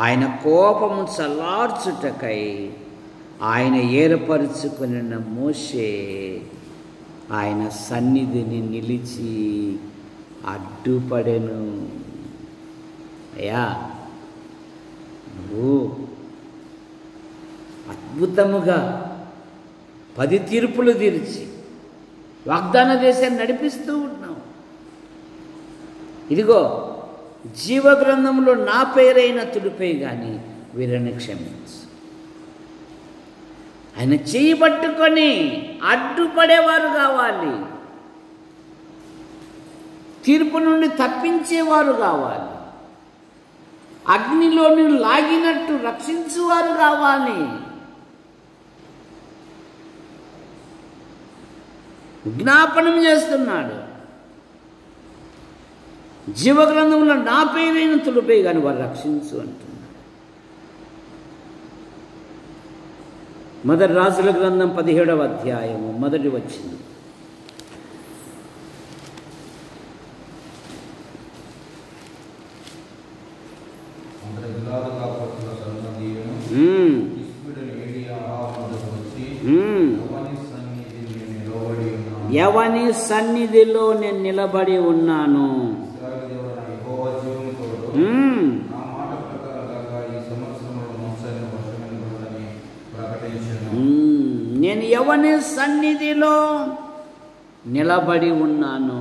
ఆయన కోపము చల్లార్చుటకై ఆయన ఏర్పరచుకున్న మోషే ఆయన సన్నిధిని నిలిచి అడ్డుపడెను. అయ్యా, నువ్వు అద్భుతముగా 10 తీర్పులు తీర్చి వాగ్దాన దేశాన్ని నడిపిస్తూ ఉన్నావు. ఇదిగో జీవగ్రంథంలో నా పేరైన తుడిపై కానీ వీరిని క్షమించు. ఆయన చేయి పట్టుకొని అడ్డుపడేవారు కావాలి, తీర్పు నుండి తప్పించేవారు కావాలి, అగ్నిలోని లాగినట్టు రక్షించువారు కావాలి. జ్ఞాపనం చేస్తున్నాడు. జీవగ్రంథంలో నా పేరైన తుడిపై కానీ వారు రక్షించు అంటున్నాడు. మొదటి రాజుల గ్రంథం 17వ అధ్యాయము మొదటి వచనం. ఎవని సన్నిధిలో నేను నిలబడి ఉన్నాను. నేను ఎవని సన్నిధిలో నిలబడి ఉన్నాను.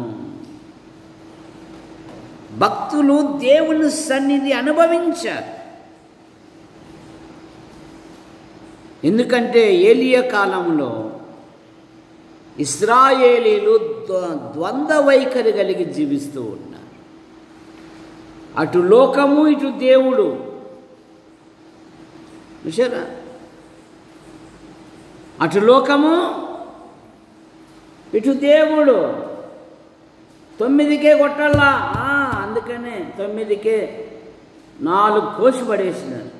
భక్తులు దేవుని సన్నిధి అనుభవించారు. ఎందుకంటే ఏలియా కాలంలో ఇశ్రాయేలీలు ద్వంద్వ వైఖరి కలిగి జీవిస్తూ ఉన్నారు. అటు లోకము ఇటు దేవుడు. చూసారా? అటు లోకము ఇటు దేవుడు. 9కే కొట్టాలా, అందుకనే 9కే 4 కోసి పడేసినారు.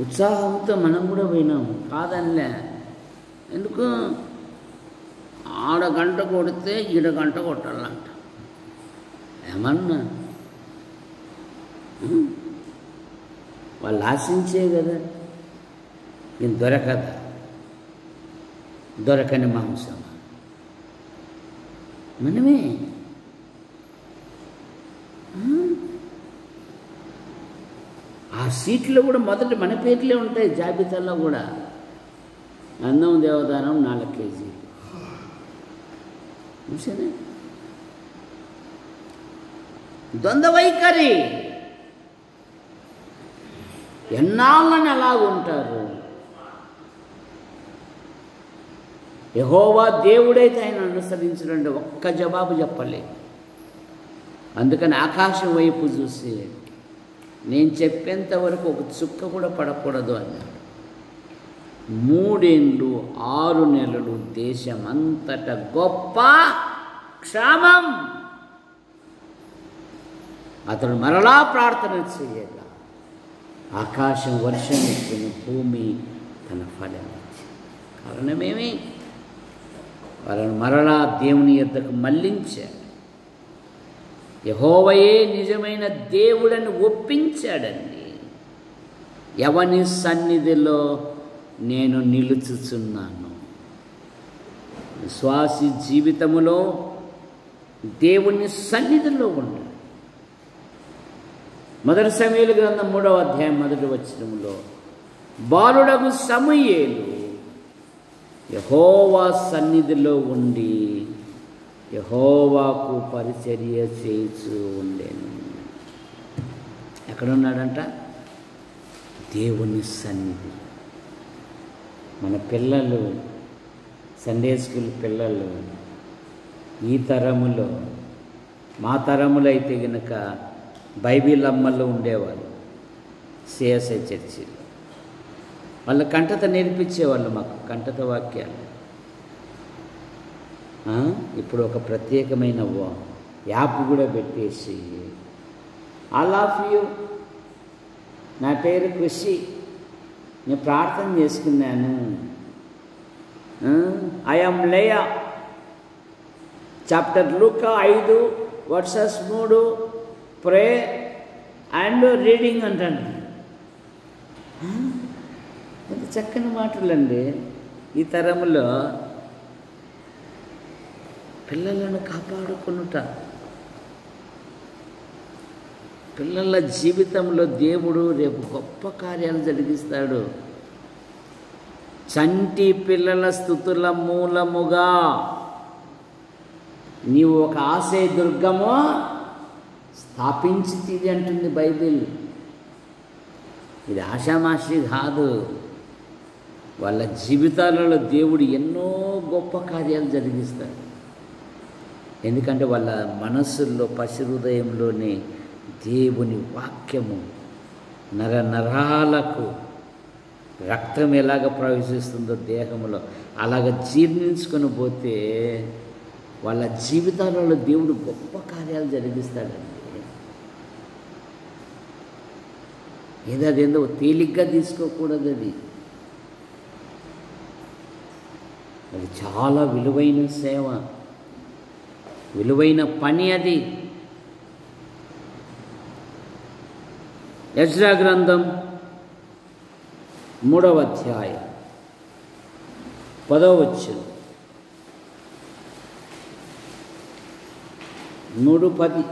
ఉత్సాహంతో మనం కూడా పోయినాము, కాదనిలే. ఎందుకు? ఆడ గంట కొడితే ఈడ గంట కొట్టాలంట. ఏమన్నా వాళ్ళు ఆశించే కదా. నేను దొరకదా, దొరకని మాంసం మనమే. ఆ సీట్లో కూడా మొదటి మన పేర్లే ఉంటాయి జాబితాలో కూడా. అన్నం దేవదానం 4 కేజీలు. చూసానే ద్వంద్వ వైఖరి. ఎన్నాళ్ళని అలాగుంటారు. యెహోవా దేవుడైతే ఆయన అనుసరించడండి ఒక్క జవాబు చెప్పలేదు. అందుకని ఆకాశం వైపు చూసి నేను చెప్పేంత వరకు ఒక చుక్క కూడా పడకూడదు అన్నాడు. 3 ఏళ్ళు 6 నెలలు దేశమంతట గొప్ప క్షామం. అతడు మరలా ప్రార్థన చేయగా ఆకాశం వర్షం ఇచ్చిన, భూమి తన ఫలం ఇచ్చింది. కారణమేమి? వాళ్ళను మరలా దేవుని యొద్దకు మళ్ళించాడు. యెహోవాయే నిజమైన దేవుడని ఒప్పించాడండి. ఎవని సన్నిధిలో నేను నిలుచుచున్నాను. విశ్వాసి జీవితములో దేవుని సన్నిధిలో ఉండాలి. మొదటి సమూయేలు గ్రంథం 3వ అధ్యాయం మొదటి వచనములో బాలుడగు సమూయేలు యెహోవా సన్నిధిలో ఉండి యెహోవాకు పరిచర్య చేయుచూ ఉండేను. ఎక్కడున్నాడంట? దేవుని సన్నిధి. మన పిల్లలు, సండే స్కూల్ పిల్లలు ఈ తరములో, మా తరములో అయితే గనక బైబిల్ అమ్మల్లో ఉండేవాళ్ళు సిఎస్ఐ చర్చిలో. వాళ్ళ కంఠత నేర్పించేవాళ్ళు మాకు, కంఠత వాక్యాలు. ఇప్పుడు ఒక ప్రత్యేకమైన యాప్ కూడా పెట్టేసి ఆల్ ఆఫ్ యూ, నా పేరు కృషి, నేను ప్రార్థన చేసుకున్నాను. I'm Leah, chapter Luka 5:3 pray and reading అంటాను. ఎంత చక్కని మాటలండి. ఈ తరంలో పిల్లలను కాపాడుకునుట, పిల్లల జీవితంలో దేవుడు రేపు గొప్ప కార్యాలు జరిగిస్తాడు. చంటి పిల్లల స్తుతుల మూలముగా నీవు ఒక ఆశయ దుర్గము స్థాపించితివి అంటుంది బైబిల్. ఇది ఆషామాషి కాదు. వాళ్ళ జీవితాలలో దేవుడు ఎన్నో గొప్ప కార్యాలు జరిగిస్తాడు. ఎందుకంటే వాళ్ళ మనస్సుల్లో, పసి హృదయంలోనే దేవుని వాక్యము నరాలకు రక్తం ఎలాగ ప్రవేశిస్తుందో దేహంలో అలాగ జీర్ణించుకొని పోతే వాళ్ళ జీవితాలలో దేవుడు గొప్ప కార్యాలు జరిగిస్తాడండి. ఏదో అదేందో తేలిగ్గా తీసుకోకూడదు. అది అది చాలా విలువైన సేవ, విలువైన పని అది. ఎజ్రా గ్రంథం 3వ అధ్యాయం 10వ వచనం, 3:10.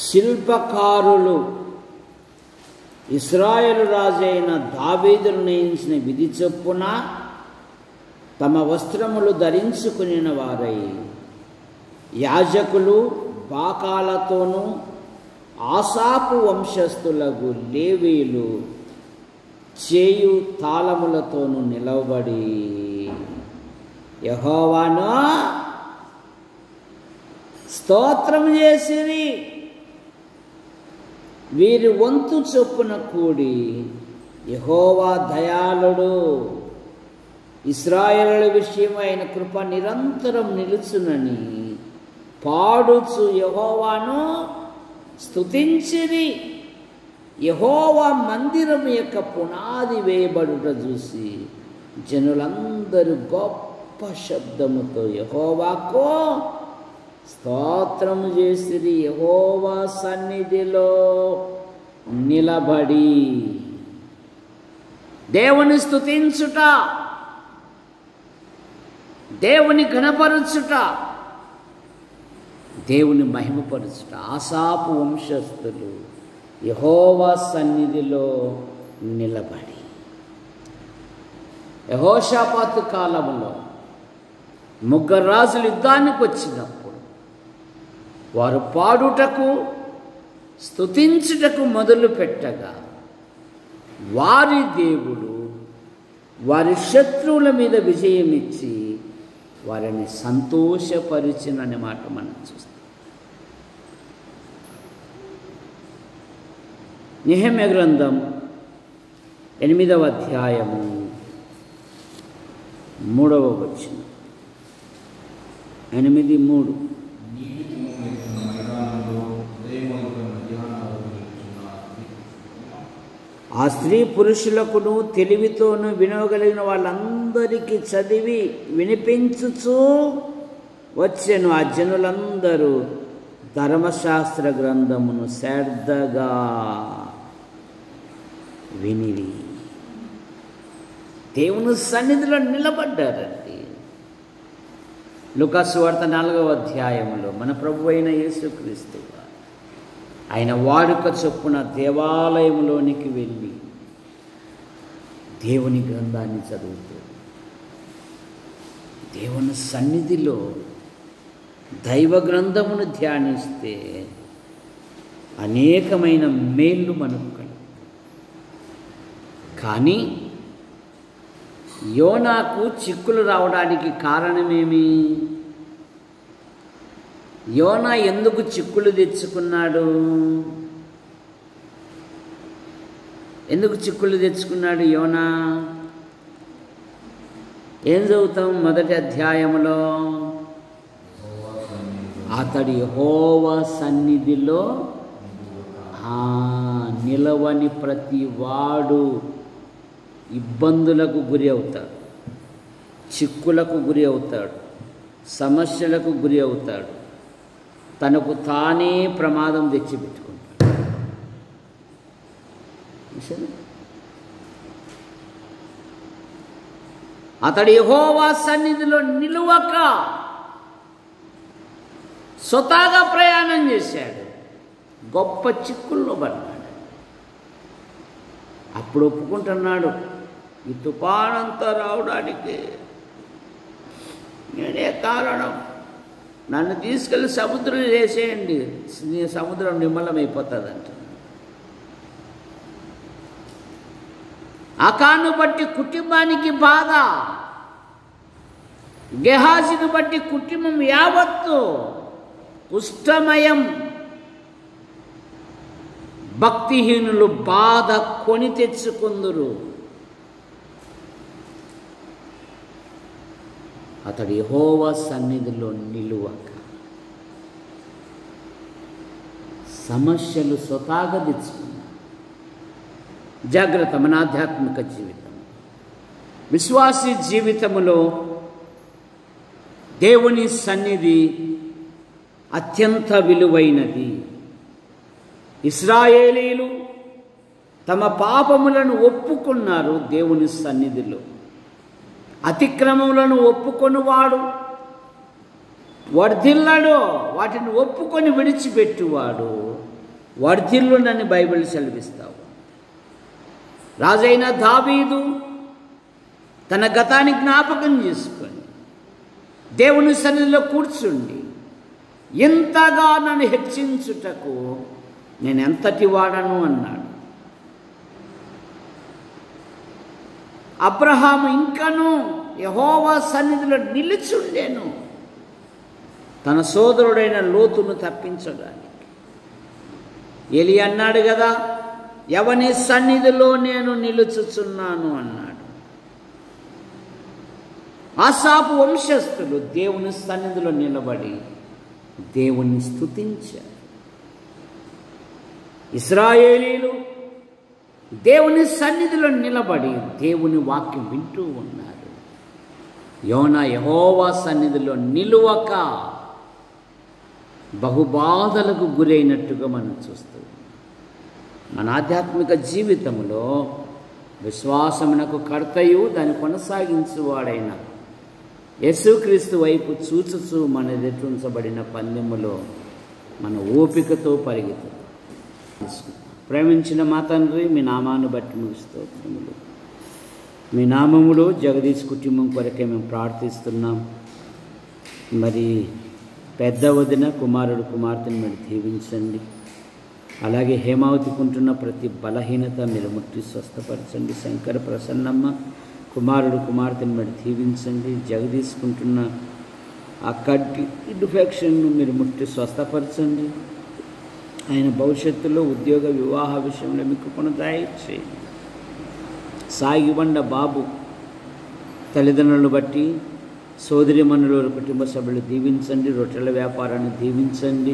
శిల్పకారులు ఇశ్రాయేలు రాజైన దావీదు నిర్ణయించిన విధి చొప్పున తమ వస్త్రములు ధరించుకుని వారై యాజకులు బాకాలతోనూ ఆసాపు వంశస్థులకు లేవీలు చేయు తాళములతోనూ నిలవబడి యెహోవాను స్తోత్రం చేసిరి. వీరి వంతు చొప్పున కూడి యెహోవా దయాళుడు, ఇశ్రాయేలుల విషయమైన కృప నిరంతరం నిలుచునని పాడుచు యెహోవాను స్తుతించిరి. యెహోవా మందిరం యొక్క పునాది వేయబడుట చూసి జనులందరూ గొప్ప శబ్దముతో యెహోవాకు స్తోత్రము చేసిరి. యెహోవా సన్నిధిలో నిలబడి దేవుని స్తుతించుట, దేవుని ఘనపరచుట, దేవుని మహిమపరచుట. ఆసాపు వంశస్థులు యెహోవా సన్నిధిలో నిలబడి. యెహోషాపాతు కాలంలో 3 రాజులు యుద్ధానికి వచ్చినప్పుడు వారు పాడుటకు స్తుతించుటకు మొదలు పెట్టగా వారి దేవుడు వారి శత్రువుల మీద విజయం ఇచ్చి వారిని సంతోషపరిచిననే మాట మనం చూస్తాం. నెహెమ్యా గ్రంథం 8వ అధ్యాయము 3వ వచనం, 8:3. ఆ స్త్రీ పురుషులకును తెలివితోనూ వినవగలిగిన వాళ్ళందరికీ చదివి వినిపించుచూ వచ్చెను. ఆ జనులందరూ ధర్మశాస్త్ర గ్రంథమును శ్రద్ధగా వినిరి. దేవుని సన్నిధిలో నిలబడ్డారండి. లూకా సువార్త 4వ అధ్యాయంలో మన ప్రభువైన అయిన యేసుక్రీస్తు ఆయన వాడుక చొప్పున దేవాలయంలోనికి వెళ్ళి దేవుని గ్రంథాన్ని చదువుతూ దేవుని సన్నిధిలో దైవ గ్రంథమును ధ్యానిస్తే అనేకమైన మేళ్ళు మనకు కలుగుతాయి. కానీ యోనాకు చిక్కులు రావడానికి కారణమేమి? యోనా ఎందుకు చిక్కులు తెచ్చుకున్నాడు? ఎందుకు చిక్కులు తెచ్చుకున్నాడు యోనా? ఏం చదువుతాం మొదటి అధ్యాయంలో? అతడు యెహోవా సన్నిధిలో నిలవని ప్రతి వాడు ఇబ్బందులకు గురి అవుతాడు, చిక్కులకు గురి అవుతాడు, సమస్యలకు గురి అవుతాడు, తనకు తానే ప్రమాదం తెచ్చిపెట్టుకుంటాడు. అతడు యెహోవా సన్నిధిలో నిలువక స్వతహాగా ప్రయాణం చేశాడు, గొప్ప చిక్కుల్లో పడ్డాడు. అప్పుడు ఒప్పుకుంటున్నాడు, ఈ తుఫానంతా రావడానికి నేనే కారణం, నన్ను తీసుకెళ్ళి సముద్రం వేసేయండి, సముద్రం నిమ్మలమైపోతుంది అంట. అకాను బట్టి కుటుంబానికి బాధ, గెహాజీని బట్టి కుటుంబం యావత్తు కుష్ఠమయం. భక్తిహీనులు బాధ కొని తెచ్చుకుందురు. అతడు యెహోవా సన్నిధిలో నిలువక సమస్యలు స్వతహాగా తెచ్చుకున్నాడు. జాగ్రత్త. మన ఆధ్యాత్మిక జీవితం, విశ్వాసీ జీవితములో దేవుని సన్నిధి అత్యంత విలువైనది. ఇశ్రాయేలీలు తమ పాపములను ఒప్పుకున్నారు దేవుని సన్నిధిలో. అతిక్రమములను ఒప్పుకొనివాడు వర్ధిల్లడు, వాటిని ఒప్పుకొని విడిచిపెట్టువాడు వర్ధిల్లునని బైబిల్ సెలవిస్తావు. రాజైన దావీదు తన గతాన్ని జ్ఞాపకం చేసుకొని దేవుని సన్నిధిలో కూర్చుండి, ఇంతగా నన్ను హెచ్చించుటకు నేను ఎంతటి వాడను అన్నాడు. అబ్రహాము ఇంకను యెహోవా సన్నిధిలో నిలిచుండెను తన సోదరుడైన లోతును తప్పించడానికి. ఎలి అన్నాడు కదా, ఎవని సన్నిధిలో నేను నిలుచుచున్నాను అన్నాడు. ఆసాపు వంశస్థులు దేవుని సన్నిధిలో నిలబడి దేవుని స్తుతించారు. ఇశ్రాయేలీలు దేవుని సన్నిధిలో నిలబడి దేవుని వాక్యం వింటూ ఉన్నారు. యోనా యెహోవా సన్నిధిలో నిలువక బహుబాధలకు గురైనట్టుగా మనం చూస్తాం. మన ఆధ్యాత్మిక జీవితంలో విశ్వాసమునకు కర్తయు దాన్ని కొనసాగించువాడైన యేసుక్రీస్తు వైపు చూచుచూ మన ఎదుటించబడిన పందెములో మన ఓపికతో పరిగెత్తుతాం. ప్రేమించిన మా తండ్రి, మీ నామాన్ని బట్టి మీకు స్తోత్రములు. మీ నామములో జగదీష్ కుటుంబం కొరకే మేము ప్రార్థిస్తున్నాం. మరి పెద్ద వదిన కుమారుడు కుమార్తెను మీరు దీవించండి. అలాగే హేమావతికుంటున్న ప్రతి బలహీనత మీరు ముట్టి స్వస్థపరచండి. శంకర ప్రసన్నమ్మ కుమారుడు కుమార్తెను మీరు దీవించండి. జగదీసుకుంటున్న ఆ కడ్డి ఇన్ఫెక్షన్ను మీరు ముట్టి స్వస్థపరచండి. ఆయన భవిష్యత్తులో ఉద్యోగ వివాహ విషయంలో మీకు దయచేయండి. సాగిబండ బాబు తల్లిదండ్రులను బట్టి సోదరిమణుల కుటుంబ సభ్యులు దీవించండి. రొట్టెల వ్యాపారాన్ని దీవించండి.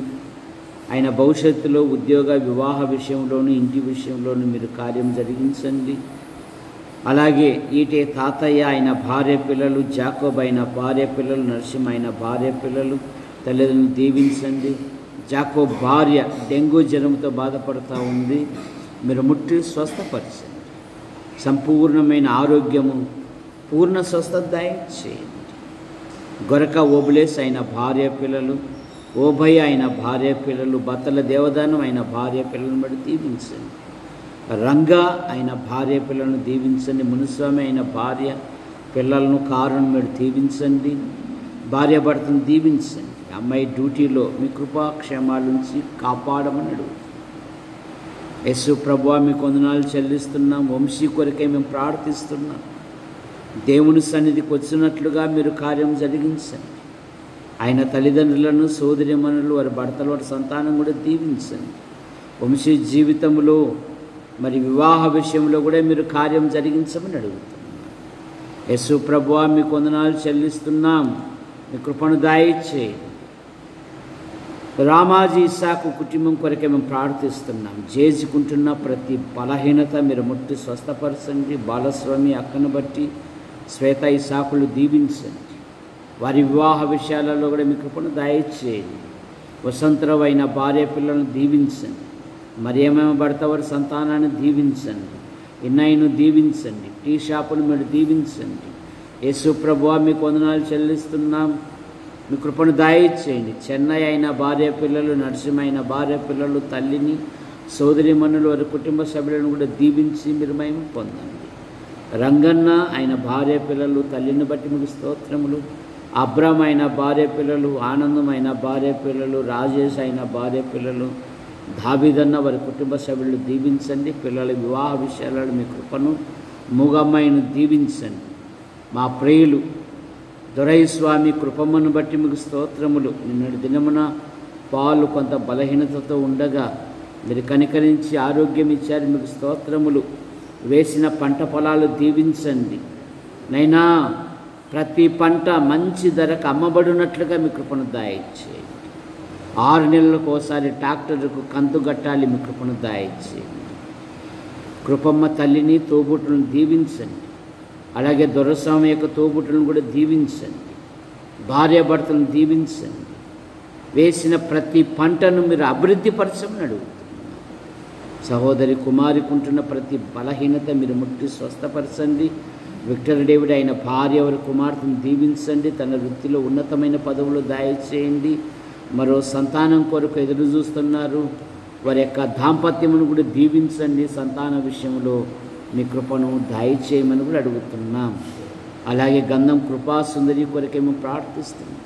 ఆయన భవిష్యత్తులో ఉద్యోగ వివాహ విషయంలోనూ ఇంటి విషయంలోనూ మీరు కార్యం జరిగించండి. అలాగే ఈటే తాతయ్య ఆయన భార్య పిల్లలు, జాకోబ్ అయిన భార్య పిల్లలు, నరసింహ అయిన భార్య పిల్లలు తల్లిదండ్రులు దీవించండి. జాకోబ్ భార్య డెంగ్యూ జ్వరంతో బాధపడుతూ ఉంది, మీరు ముట్టి స్వస్థపరచండి. సంపూర్ణమైన ఆరోగ్యము, పూర్ణ స్వస్థత దయచేయండి. గొరక ఓబులేస్ అయిన భార్య పిల్లలు, ఓభయ్య అయిన భార్య పిల్లలు, బత్తల దేవదానం అయిన భార్య పిల్లలను బట్టి దీవించండి. రంగా అయిన భార్య పిల్లలను దీవించండి. మునుస్వామి అయిన భార్య పిల్లలను కారును మీరు దీవించండి. భార్య భర్తను దీవించండి. అమ్మాయి డ్యూటీలో మీ కృపాక్షేమాలుంచి కాపాడమని అడుగుతాం. యేసు ప్రభువా మీకు వందనాలు చెల్లిస్తున్నాం. వంశీ కొరకే మేము ప్రార్థిస్తున్నాం. దేవుని సన్నిధికి వచ్చినట్లుగా మీరు కార్యం జరిగించండి. ఆయన తల్లిదండ్రులను, సోదరిమణులు, వారి భర్తలు, వారి సంతానం కూడా దీవించండి. వంశీ జీవితంలో మరి వివాహ విషయంలో కూడా మీరు కార్యం జరిగించమని అడుగుతున్నాం. యేసు ప్రభువా మీకు వందనాలు చెల్లిస్తున్నాం. మీ కృపను దయచేయండి. రామాజీ ఇస్సాకు కుటుంబం కొరకే మేము ప్రార్థిస్తున్నాం. జేజుకుంటున్న ప్రతి బలహీనత మీరు ముట్టి స్వస్థపరచండి. బాలస్వామి అక్కను బట్టి శ్వేత ఇస్సాకులు దీవించండి. వారి వివాహ విషయాలలో కూడా మీ కృపను దయచేయండి. వసంతరావు అయిన భార్య పిల్లలను దీవించండి. మరి ఏమేమో భర్త వారి సంతానాన్ని దీవించండి. ఇన్నయ్యను దీవించండి. టీ షాపును మీరు దీవించండి. యేసు ప్రభువా మీకు వందనాలు చెల్లిస్తున్నాం. మీ కృపను దయచేయండి. చెన్నై అయిన భార్య పిల్లలు, నరసింహ అయిన భార్య పిల్లలు, తల్లిని, సోదరిమణులు, వారి కుటుంబ సభ్యులను కూడా దీవించి మీరు మహిమ పొందండి. రంగన్న ఆయన భార్య పిల్లలు, తల్లిని బట్టి మీకు స్తోత్రములు. అబ్రామ్ అయిన భార్య పిల్లలు, ఆనందం అయిన భార్య పిల్లలు, రాజేష్ అయిన భార్య పిల్లలు, దావీదన్న వారి కుటుంబ సభ్యులు దీవించండి. పిల్లల వివాహ విషయాలలో మీ కృపను, మూగమ్మాయిని దీవించండి. మా ప్రియులు దొరైస్వామి కృపమ్మను బట్టి మీకు స్తోత్రములు. నిన్నటి దినమున పాలు కొంత బలహీనతతో ఉండగా మీరు కనికరించి ఆరోగ్యం ఇచ్చారు, మీకు స్తోత్రములు. వేసిన పంట పొలాలు దీవించండి. నైనా ప్రతి పంట మంచి ధరకు అమ్మబడినట్లుగా మీ కృపను దయచేయండి. 6 నెలలకు ఒకసారి ట్రాక్టర్కు కంతు కట్టాలి, మీ కృపను దయచేయండి. కృపమ్మ తల్లిని తోబుట్టులను దీవించండి. అలాగే దొరస్వామి యొక్క తోబుట్టులను కూడా దీవించండి. భార్యాభర్తలను దీవించండి. వేసిన ప్రతి పంటను మీరు అభివృద్ధి పరచమని అడుగుతున్నాను. సహోదరి కుమారికి ఉంటున్న ప్రతి బలహీనత మీరు ముట్టి స్వస్థపరచండి. విక్టర్ డేవిడ్ అయిన భార్య వారి కుమార్తెను దీవించండి. తన వృత్తిలో ఉన్నతమైన పదవులు దయచేయండి. మరో సంతానం కొరకు ఎదురు చూస్తున్నారు, వారి యొక్క దాంపత్యమును కూడా దీవించండి. సంతాన విషయంలో మీ కృపను దయచేయమని కూడా అడుగుతున్నాం. అలాగే గంధం కృపా సుందరి కొరకేమో ప్రార్థిస్తున్నాం.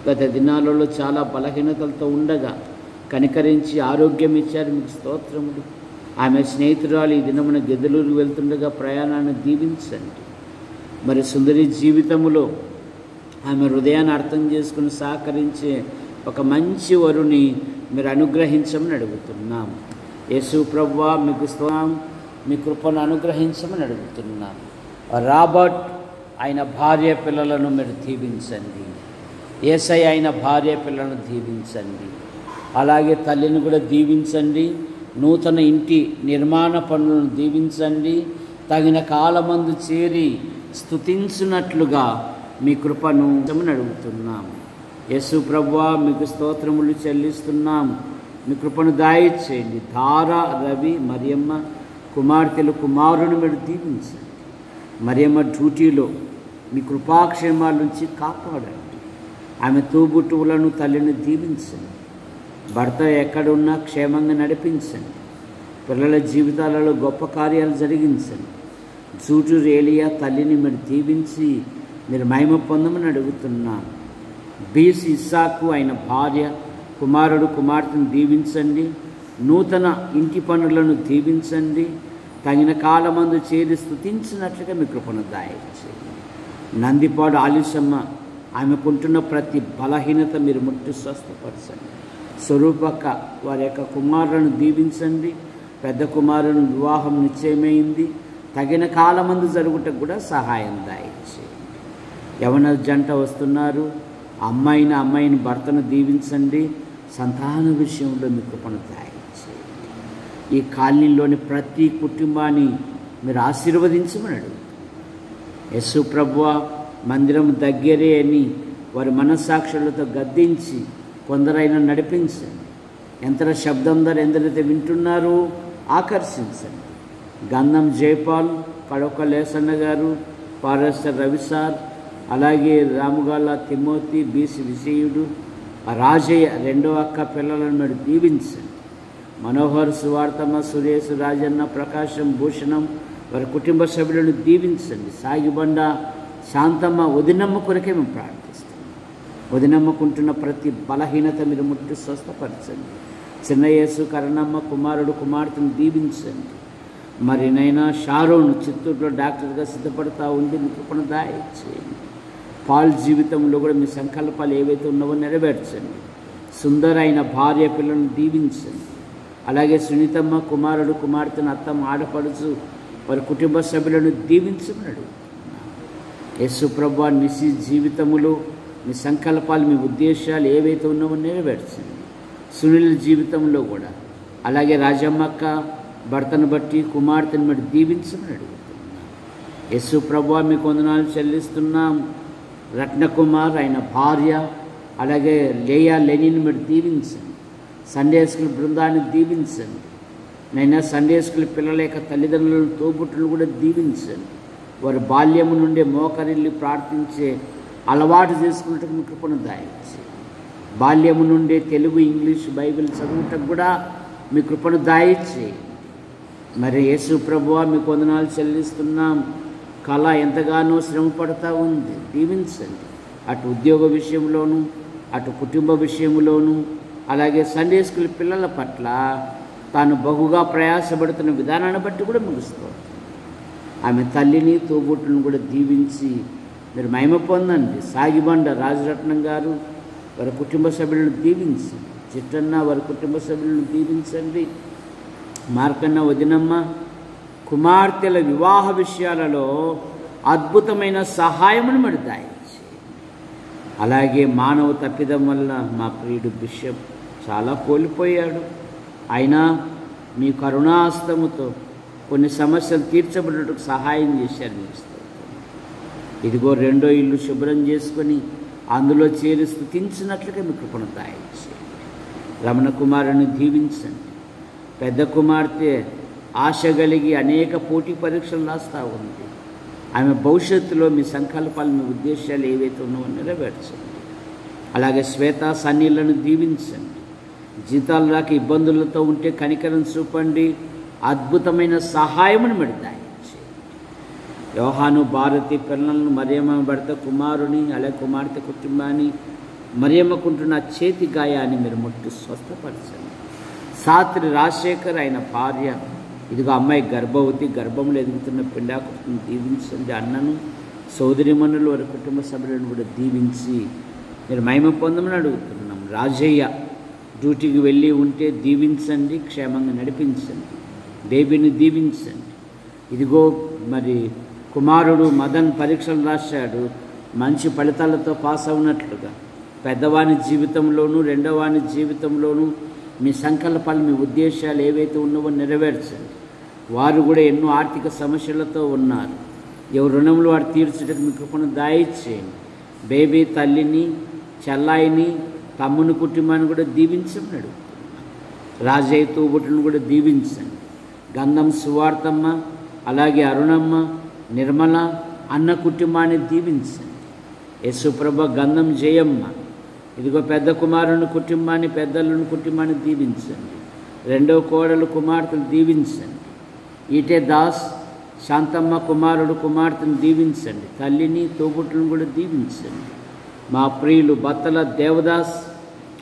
గత దినాలలో చాలా బలహీనతలతో ఉండగా కనికరించి ఆరోగ్యం ఇచ్చారు, మీకు స్తోత్రములు. ఆమె స్నేహితురాలు ఈ దినమున గెదలూరు వెళ్తుండగా ప్రయాణాన్ని దీవించండి. మరి సుందరి జీవితంలో ఆమె హృదయాన్ని అర్థం చేసుకుని సహకరించే ఒక మంచి వరుని మీరు అనుగ్రహించమని అడుగుతున్నాం. యేసు ప్రభువా మీకు స్తోత్రం, మీ కృపను అనుగ్రహించమని అడుగుతున్నాం. రాబర్ట్ ఆయన భార్య పిల్లలను మీరు దీవించండి. యేసయ్య అయిన భార్య పిల్లలను దీవించండి. అలాగే తల్లిని కూడా దీవించండి. నూతన ఇంటి నిర్మాణ పనులను దీవించండి. తగిన కాలమందు చేరి స్తుతించున్నట్లుగా మీ కృపను అడుగుతున్నాం. యేసు ప్రభువా మీకు స్తోత్రములు చెల్లిస్తున్నాం. మీ కృపను దయచేయండి. ధార, రవి, మరియమ్మ కుమార్తెలు కుమారుని మీరు దీవించండి. మరియమ్మ డ్యూటీలో మీ కృపాక్షేమాల నుంచి కాపాడండి. ఆమె తోబుట్టువులను తల్లిని దీవించండి. భర్త ఎక్కడున్నా క్షేమంగా నడిపించండి. పిల్లల జీవితాలలో గొప్ప కార్యాలు జరిగించండి. జూటు రేలియా తల్లిని మీరు దీవించి మీరు మహిమ పొందమని అడుగుతున్నాం. బీసి ఇస్సాకు ఆయన భార్య కుమారుడు కుమార్తెను దీవించండి. నూతన ఇంటి పనులను దీవించండి. తగిన కాలమందు చేరి స్తుతించినట్లుగా మీ కృపను దయచేయండి. నందిపాడు ఆలిసమ్మ ఆమెకుంటున్న ప్రతి బలహీనత మీరు ముట్టి స్వస్థపరచండి. స్వరూపక్క వారి యొక్క కుమారులను దీవించండి. పెద్ద కుమారుని వివాహం నిశ్చయమైంది. తగిన కాలమందు జరుగుటకు కూడా సహాయం దయచేయండి. యవన జంట వస్తున్నారు. అమ్మాయిని భర్తను దీవించండి. సంతాన విషయంలో మీ కృపను దయచేయండి. ఈ కాలనీలోని ప్రతి కుటుంబాన్ని మీరు ఆశీర్వదించమని అడుగుతారు. యేసు ప్రభువా మందిరం దగ్గరే అని వారి మనస్సాక్షులతో గద్దించి కొందరైనా నడిపించండి. యంత్ర శబ్దం ధర ఎందరైతే వింటున్నారో ఆకర్షించండి. గంధం జయపాల్, కడొక లేసన్న గారు, పారస్టర్ రవిసార్, అలాగే రాముగాల తిమోతి, బీసి విజయుడు, రాజయ్య రెండో అక్క పిల్లలను మీరు దీవించండి. మనోహర్, సువార్తమ్మ, సురేష్, రాజన్న, ప్రకాశం, భూషణం వారి కుటుంబ సభ్యులను దీవించండి. సాగిబండ శాంతమ్మ వదినమ్మ కొరకే మేము ప్రార్థిస్తాం. వదినమ్మకుంటున్న ప్రతి బలహీనత మీరు ముట్టి స్వస్థపరచండి. చిన్నయేసు, కరణమ్మ కుమారుడు కుమార్తెను దీవించండి. మరి నైనా షారోను చిత్తూరులో డాక్టర్గా సిద్ధపడతా ఉంది, మీ కృపను దయచేయండి. పాల్ జీవితంలో కూడా మీ సంకల్పాలు ఏవైతే ఉన్నావో నెరవేర్చండి. సుందర అయిన భార్య పిల్లలను దీవించండి. అలాగే సునీతమ్మ కుమారుడు కుమార్తెను అత్తమ్మ ఆడపడుచు వారి కుటుంబ సభ్యులను దీవించమని అడుగుతున్నాను. యేసు ప్రభువా నిసి జీవితములో మీ సంకల్పాలు మీ ఉద్దేశాలు ఏవైతే ఉన్నావో నెరవేర్చండి. సునీల్ జీవితంలో కూడా అలాగే రాజమ్మక్క భర్తను బట్టి కుమార్తెను బట్టి దీవించమని అడుగుతున్నాం. యేసు ప్రభువా మీకు వందనాలు చెల్లిస్తున్నాం. రత్నకుమార్ ఆయన భార్య అలాగే లేయా లెనిన్ మీరు దీవించండి. సండే స్కూల్ బృందాన్ని దీవించండి. నైనా సండే స్కూల్ పిల్లల యొక్క తల్లిదండ్రులను తోబుట్టులను కూడా దీవించండి. వారి బాల్యము నుండి మోకరిల్లి ప్రార్థించే అలవాటు చేసుకున్నట్టుకు మీ కృపను దయచేయండి. బాల్యము నుండే తెలుగు, ఇంగ్లీష్, బైబిల్ చదువుటకు కూడా మీ కృపను దయచేయండి. మరి యేసు ప్రభువా మీకు వందనాలు చెల్లిస్తున్నాం. కళ ఎంతగానో శ్రమ పడుతూ ఉంది, దీవించండి. అటు ఉద్యోగ విషయంలోనూ, అటు కుటుంబ విషయంలోనూ, అలాగే సండే స్కూల్ పిల్లల పట్ల తాను బహుగా ప్రయాసపడుతున్న విధానాన్ని బట్టి కూడా ముగిస్తుంది. ఆమె తల్లిని తోబుట్టును కూడా దీవించి మీరు మహిమ పొందండి. సాగిబండ రాజరత్నం గారు వారి కుటుంబ సభ్యులను దీవించండి. చిట్టన్న వారి కుటుంబ సభ్యులను దీవించండి. మార్కన్న వదినమ్మ కుమార్తెల వివాహ విషయాలలో అద్భుతమైన సహాయమును మీరు దయచేయండి. అలాగే మానవ తప్పిదం వల్ల మా ప్రియుడు బిషప్ చాలా కోల్పోయాడు. అయినా మీ కరుణాహస్తముతో కొన్ని సమస్యలు తీర్చబడేటకు సహాయం చేశారు. మీకు స్తోత్రం. ఇదిగో రెండో ఇల్లు శుభ్రం చేసుకొని అందులో చేరి స్తుతించినట్లుగా మీ కృపను దయచేయండి. రమణ కుమారుని దీవించండి. పెద్ద కుమార్తె ఆశ కలిగి అనేక పోటీ పరీక్షలు రాస్తూ ఉంది. ఆమె భవిష్యత్తులో మీ సంకల్పాలు, మీ ఉద్దేశాలు ఏవైతే ఉన్నావో నెరవేర్చండి. అలాగే శ్వేత సన్నీళ్లను దీవించండి. జీతాలు రాక ఇబ్బందులతో ఉంటే కనికరం చూపండి. అద్భుతమైన సహాయమును మీరు దయచేయండి. యోహాను భారతి పిల్లలను మరియమ్మ భర్త కుమారుని అలాగే కుమార్తె కుటుంబాన్ని మరియమ్మకుంటున్న చేతి గాయాన్ని మీరు ముట్టి స్వస్థపరచండి. సాత్రి రాజశేఖర్ ఆయన భార్య, ఇదిగో అమ్మాయి గర్భవతి, గర్భంలో ఎదుగుతున్న పిండాకుని దీవించండి. అన్నను సోదరిమణులు వారి కుటుంబ సభ్యులను కూడా దీవించి మీరు మహిమ పొందమని అడుగుతున్నాం. రాజయ్య డ్యూటీకి వెళ్ళి ఉంటే దీవించండి, క్షేమంగా నడిపించండి. బేబీని దీవించండి. ఇదిగో మరి కుమారుడు మదన్ పరీక్షలు రాశాడు, మంచి ఫలితాలతో పాస్ అవునట్లుగా పెద్దవాని జీవితంలోనూ రెండోవాని జీవితంలోనూ మీ సంకల్పాలు, మీ ఉద్దేశాలు ఏవైతే ఉన్నావో నెరవేర్చండి. వారు కూడా ఎన్నో ఆర్థిక సమస్యలతో ఉన్నారు. ఎవరు రుణములు వారు తీర్చడానికి మీ కృపను దయచేయండి. బేబీ తల్లిని, చెల్లాయిని, తమ్ముని కుటుంబాన్ని కూడా దీవించమని అడుగుతున్నాను. రాజయ్య తోబుట్టును కూడా దీవించండి. గంధం సువార్తమ్మ, అలాగే అరుణమ్మ, నిర్మల అన్న కుటుంబాన్ని దీవించండి. యేసుప్రభ గంధం జయమ్మ, ఇదిగో పెద్ద కుమారుని కుటుంబాన్ని, పెద్దలను కుటుంబాన్ని దీవించండి. రెండో కోడలు కుమార్తెను దీవించండి. ఈటే దాస్ శాంతమ్మ కుమారుడు కుమార్తెను దీవించండి. తల్లిని తోబుట్టును కూడా దీవించండి. మా ప్రియులు బత్తల దేవదాస్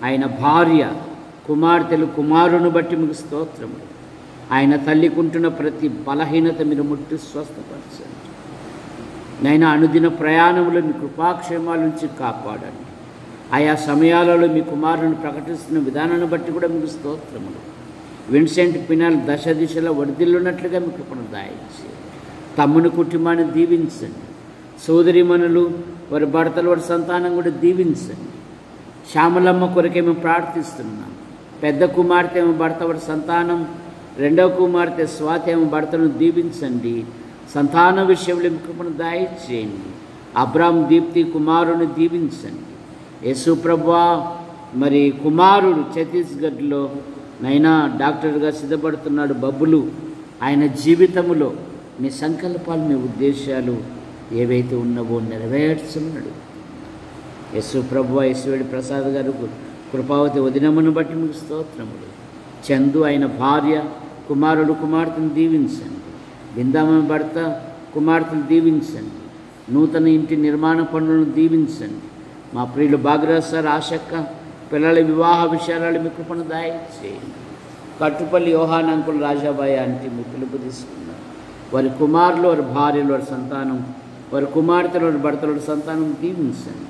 ఆయన భార్య, కుమార్తెలు, కుమారుని బట్టి మీకు స్తోత్రములు. ఆయన తల్లికుంటున్న ప్రతి బలహీనత మీరు ముట్టి స్వస్థపరచండి. నైనా అనుదిన ప్రయాణంలో మీ కృపాక్షేమాల నుంచి కాపాడండి. ఆయా సమయాలలో మీ కుమారుని ప్రకటిస్తున్న విధానాన్ని బట్టి కూడా మీకు స్తోత్రములు. విన్సెంట్ పినల్ దశ దిశలో వర్ధిల్లున్నట్లుగా మీ కృపను దయచేయండి. తమ్ముని కుటుంబాన్ని దీవించండి. సోదరిమణులు వారి భర్తలు, వారి సంతానం కూడా దీవించండి. శ్యామలమ్మ కొరకే మేము ప్రార్థిస్తున్నాం. పెద్ద కుమార్తె ఏమో భర్త, వారి సంతానం. రెండవ కుమార్తె స్వాతి ఏమో భర్తను దీవించండి. సంతాన విషయంలో మీ కృపను దయచేయండి. అబ్రామ్ దీప్తి కుమారుని దీవించండి. యేసుప్రభువా మరి కుమారుడు ఛత్తీస్గఢ్లో నైనా డాక్టర్గా సిద్ధపడుతున్నాడు బబ్బులు. ఆయన జీవితంలో మీ సంకల్పాలు, మీ ఉద్దేశాలు ఏవైతే ఉన్నావో నెరవేర్చమన్నాడు. యేసుప్రభువా యేసువేడి ప్రసాద్ గారు కృపావతి వదినమ్మను బట్టి మీకు స్తోత్రములు. చందు ఆయన భార్య, కుమారుడు కుమార్తెను దీవించండి. బిందామ భర్త కుమార్తెను దీవించండి. నూతన ఇంటి నిర్మాణ పనులను దీవించండి. మా ప్రియులు భాగ్యరాజ్ సార్, ఆశక్క పిల్లల వివాహ విషయాలు మీ కృపను దయచేయండి. కట్టుపల్లి యోహాన్ అంకుల్, రాజాబాయి ఆంటీ మీ పిలుపు తీసుకున్నారు. వారి కుమారులు, వారి భార్యలు, వారి సంతానం, వారి కుమార్తెలు, వారి భర్తల సంతానం దీవించండి.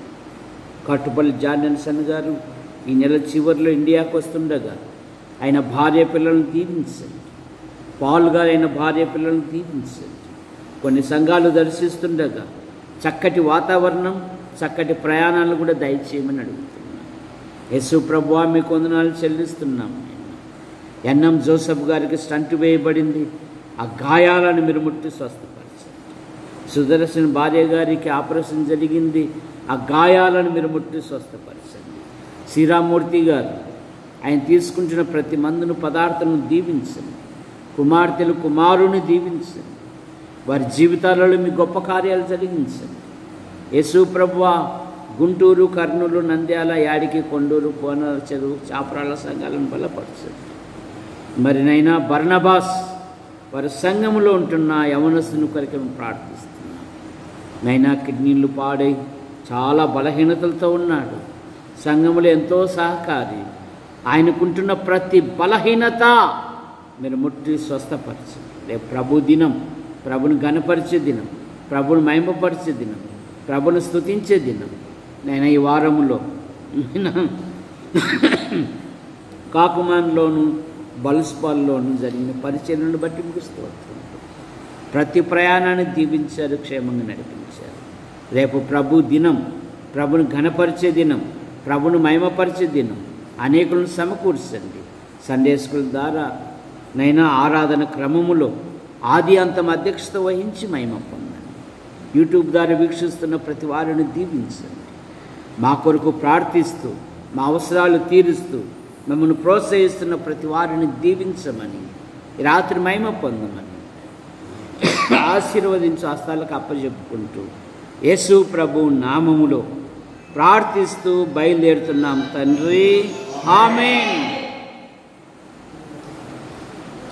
కట్టుపల్లి జాన్సన్ గారు ఈ నెల చివరిలో ఇండియాకు వస్తుండగా ఆయన భార్య పిల్లలను దీవించండి. పాల్ గారు ఆయన భార్య పిల్లలను దీవించండి. కొన్ని సంఘాలు దర్శిస్తుండగా చక్కటి వాతావరణం, చక్కటి ప్రయాణాలు కూడా దయచేయమని అడుగుతున్నాను. యేసు ప్రభువా మీకు వందనాలు చెల్లిస్తున్నాం. ఎన్ఎం జోసఫ్ గారికి స్టంట్ వేయబడింది, ఆ గాయాలను మీరు ముట్టి స్వస్థపరచండి. సుదర్శన్ భార్య గారికి ఆపరేషన్ జరిగింది, ఆ గాయాలను మీరు ముట్టి స్వస్థపరచండి. శ్రీరామూర్తి గారు ఆయన తీసుకుంటున్న ప్రతి మందును పదార్థాలను దీవించండి. కుమార్తెలు కుమారుని దీవించండి. వారి జీవితాలలో మీ గొప్ప కార్యాలు జరిగించండి. యేసు ప్రభువా గుంటూరు, కర్నూలు, నంద్యాల, యాడికి, కొండూరు, కోనర చెరువు, చాపరాల సంఘాలను బలపరచండి. మరి నైనా బర్నబాస్ వారి సంఘంలో ఉంటున్న యవనస్తుని కొరకు మేము ప్రార్థిస్తున్నాం. నైనా కిడ్నీలు పాడై చాలా బలహీనతలతో ఉన్నాడు. సంఘంలో ఎంతో సహకారి. ఆయనకుంటున్న ప్రతి బలహీనత మీరు ముట్టి స్వస్థపరచండి. రేపు ప్రభు దినం, ప్రభుని గణపరిచే దినం, ప్రభుని మహిమపరిచే దినం, ప్రభుని స్తుతించే దినం. నేను ఈ వారంలో కాకుమాన్లోను, బల్స్పాల్లోను జరిగిన పరిచర్యలను బట్టి మీకు స్తోత్రం. ప్రతి ప్రయాణాన్ని దీవించారు, క్షేమంగా నడిపించారు. రేపు ప్రభు దినం, ప్రభుని ఘనపరిచే దినం, ప్రభుని మహిమపరిచే దినం. అనేకులను సమకూర్చండి. సండే స్కూల్ ద్వారా నైనా ఆరాధన క్రమములో ఆది అంతం అధ్యక్షత వహించి మహిమ పొందండి. యూట్యూబ్ ద్వారా వీక్షిస్తున్న ప్రతి వారిని దీవించండి. మా కొరకు ప్రార్థిస్తూ, మా అవసరాలు తీరుస్తూ మమ్మల్ని ప్రోత్సహిస్తున్న ప్రతి వారిని దీవించమని, ఈ రాత్రి మహిమ పొందమని ఆశీర్వదించు హస్తాలకు అప్పచెప్పుకుంటూ యేసు ప్రభు నామములో ప్రార్థిస్తూ బయలుదేరుతున్నాం తండ్రి. ఆమేన్.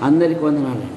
అందరికీ వందనాలండి.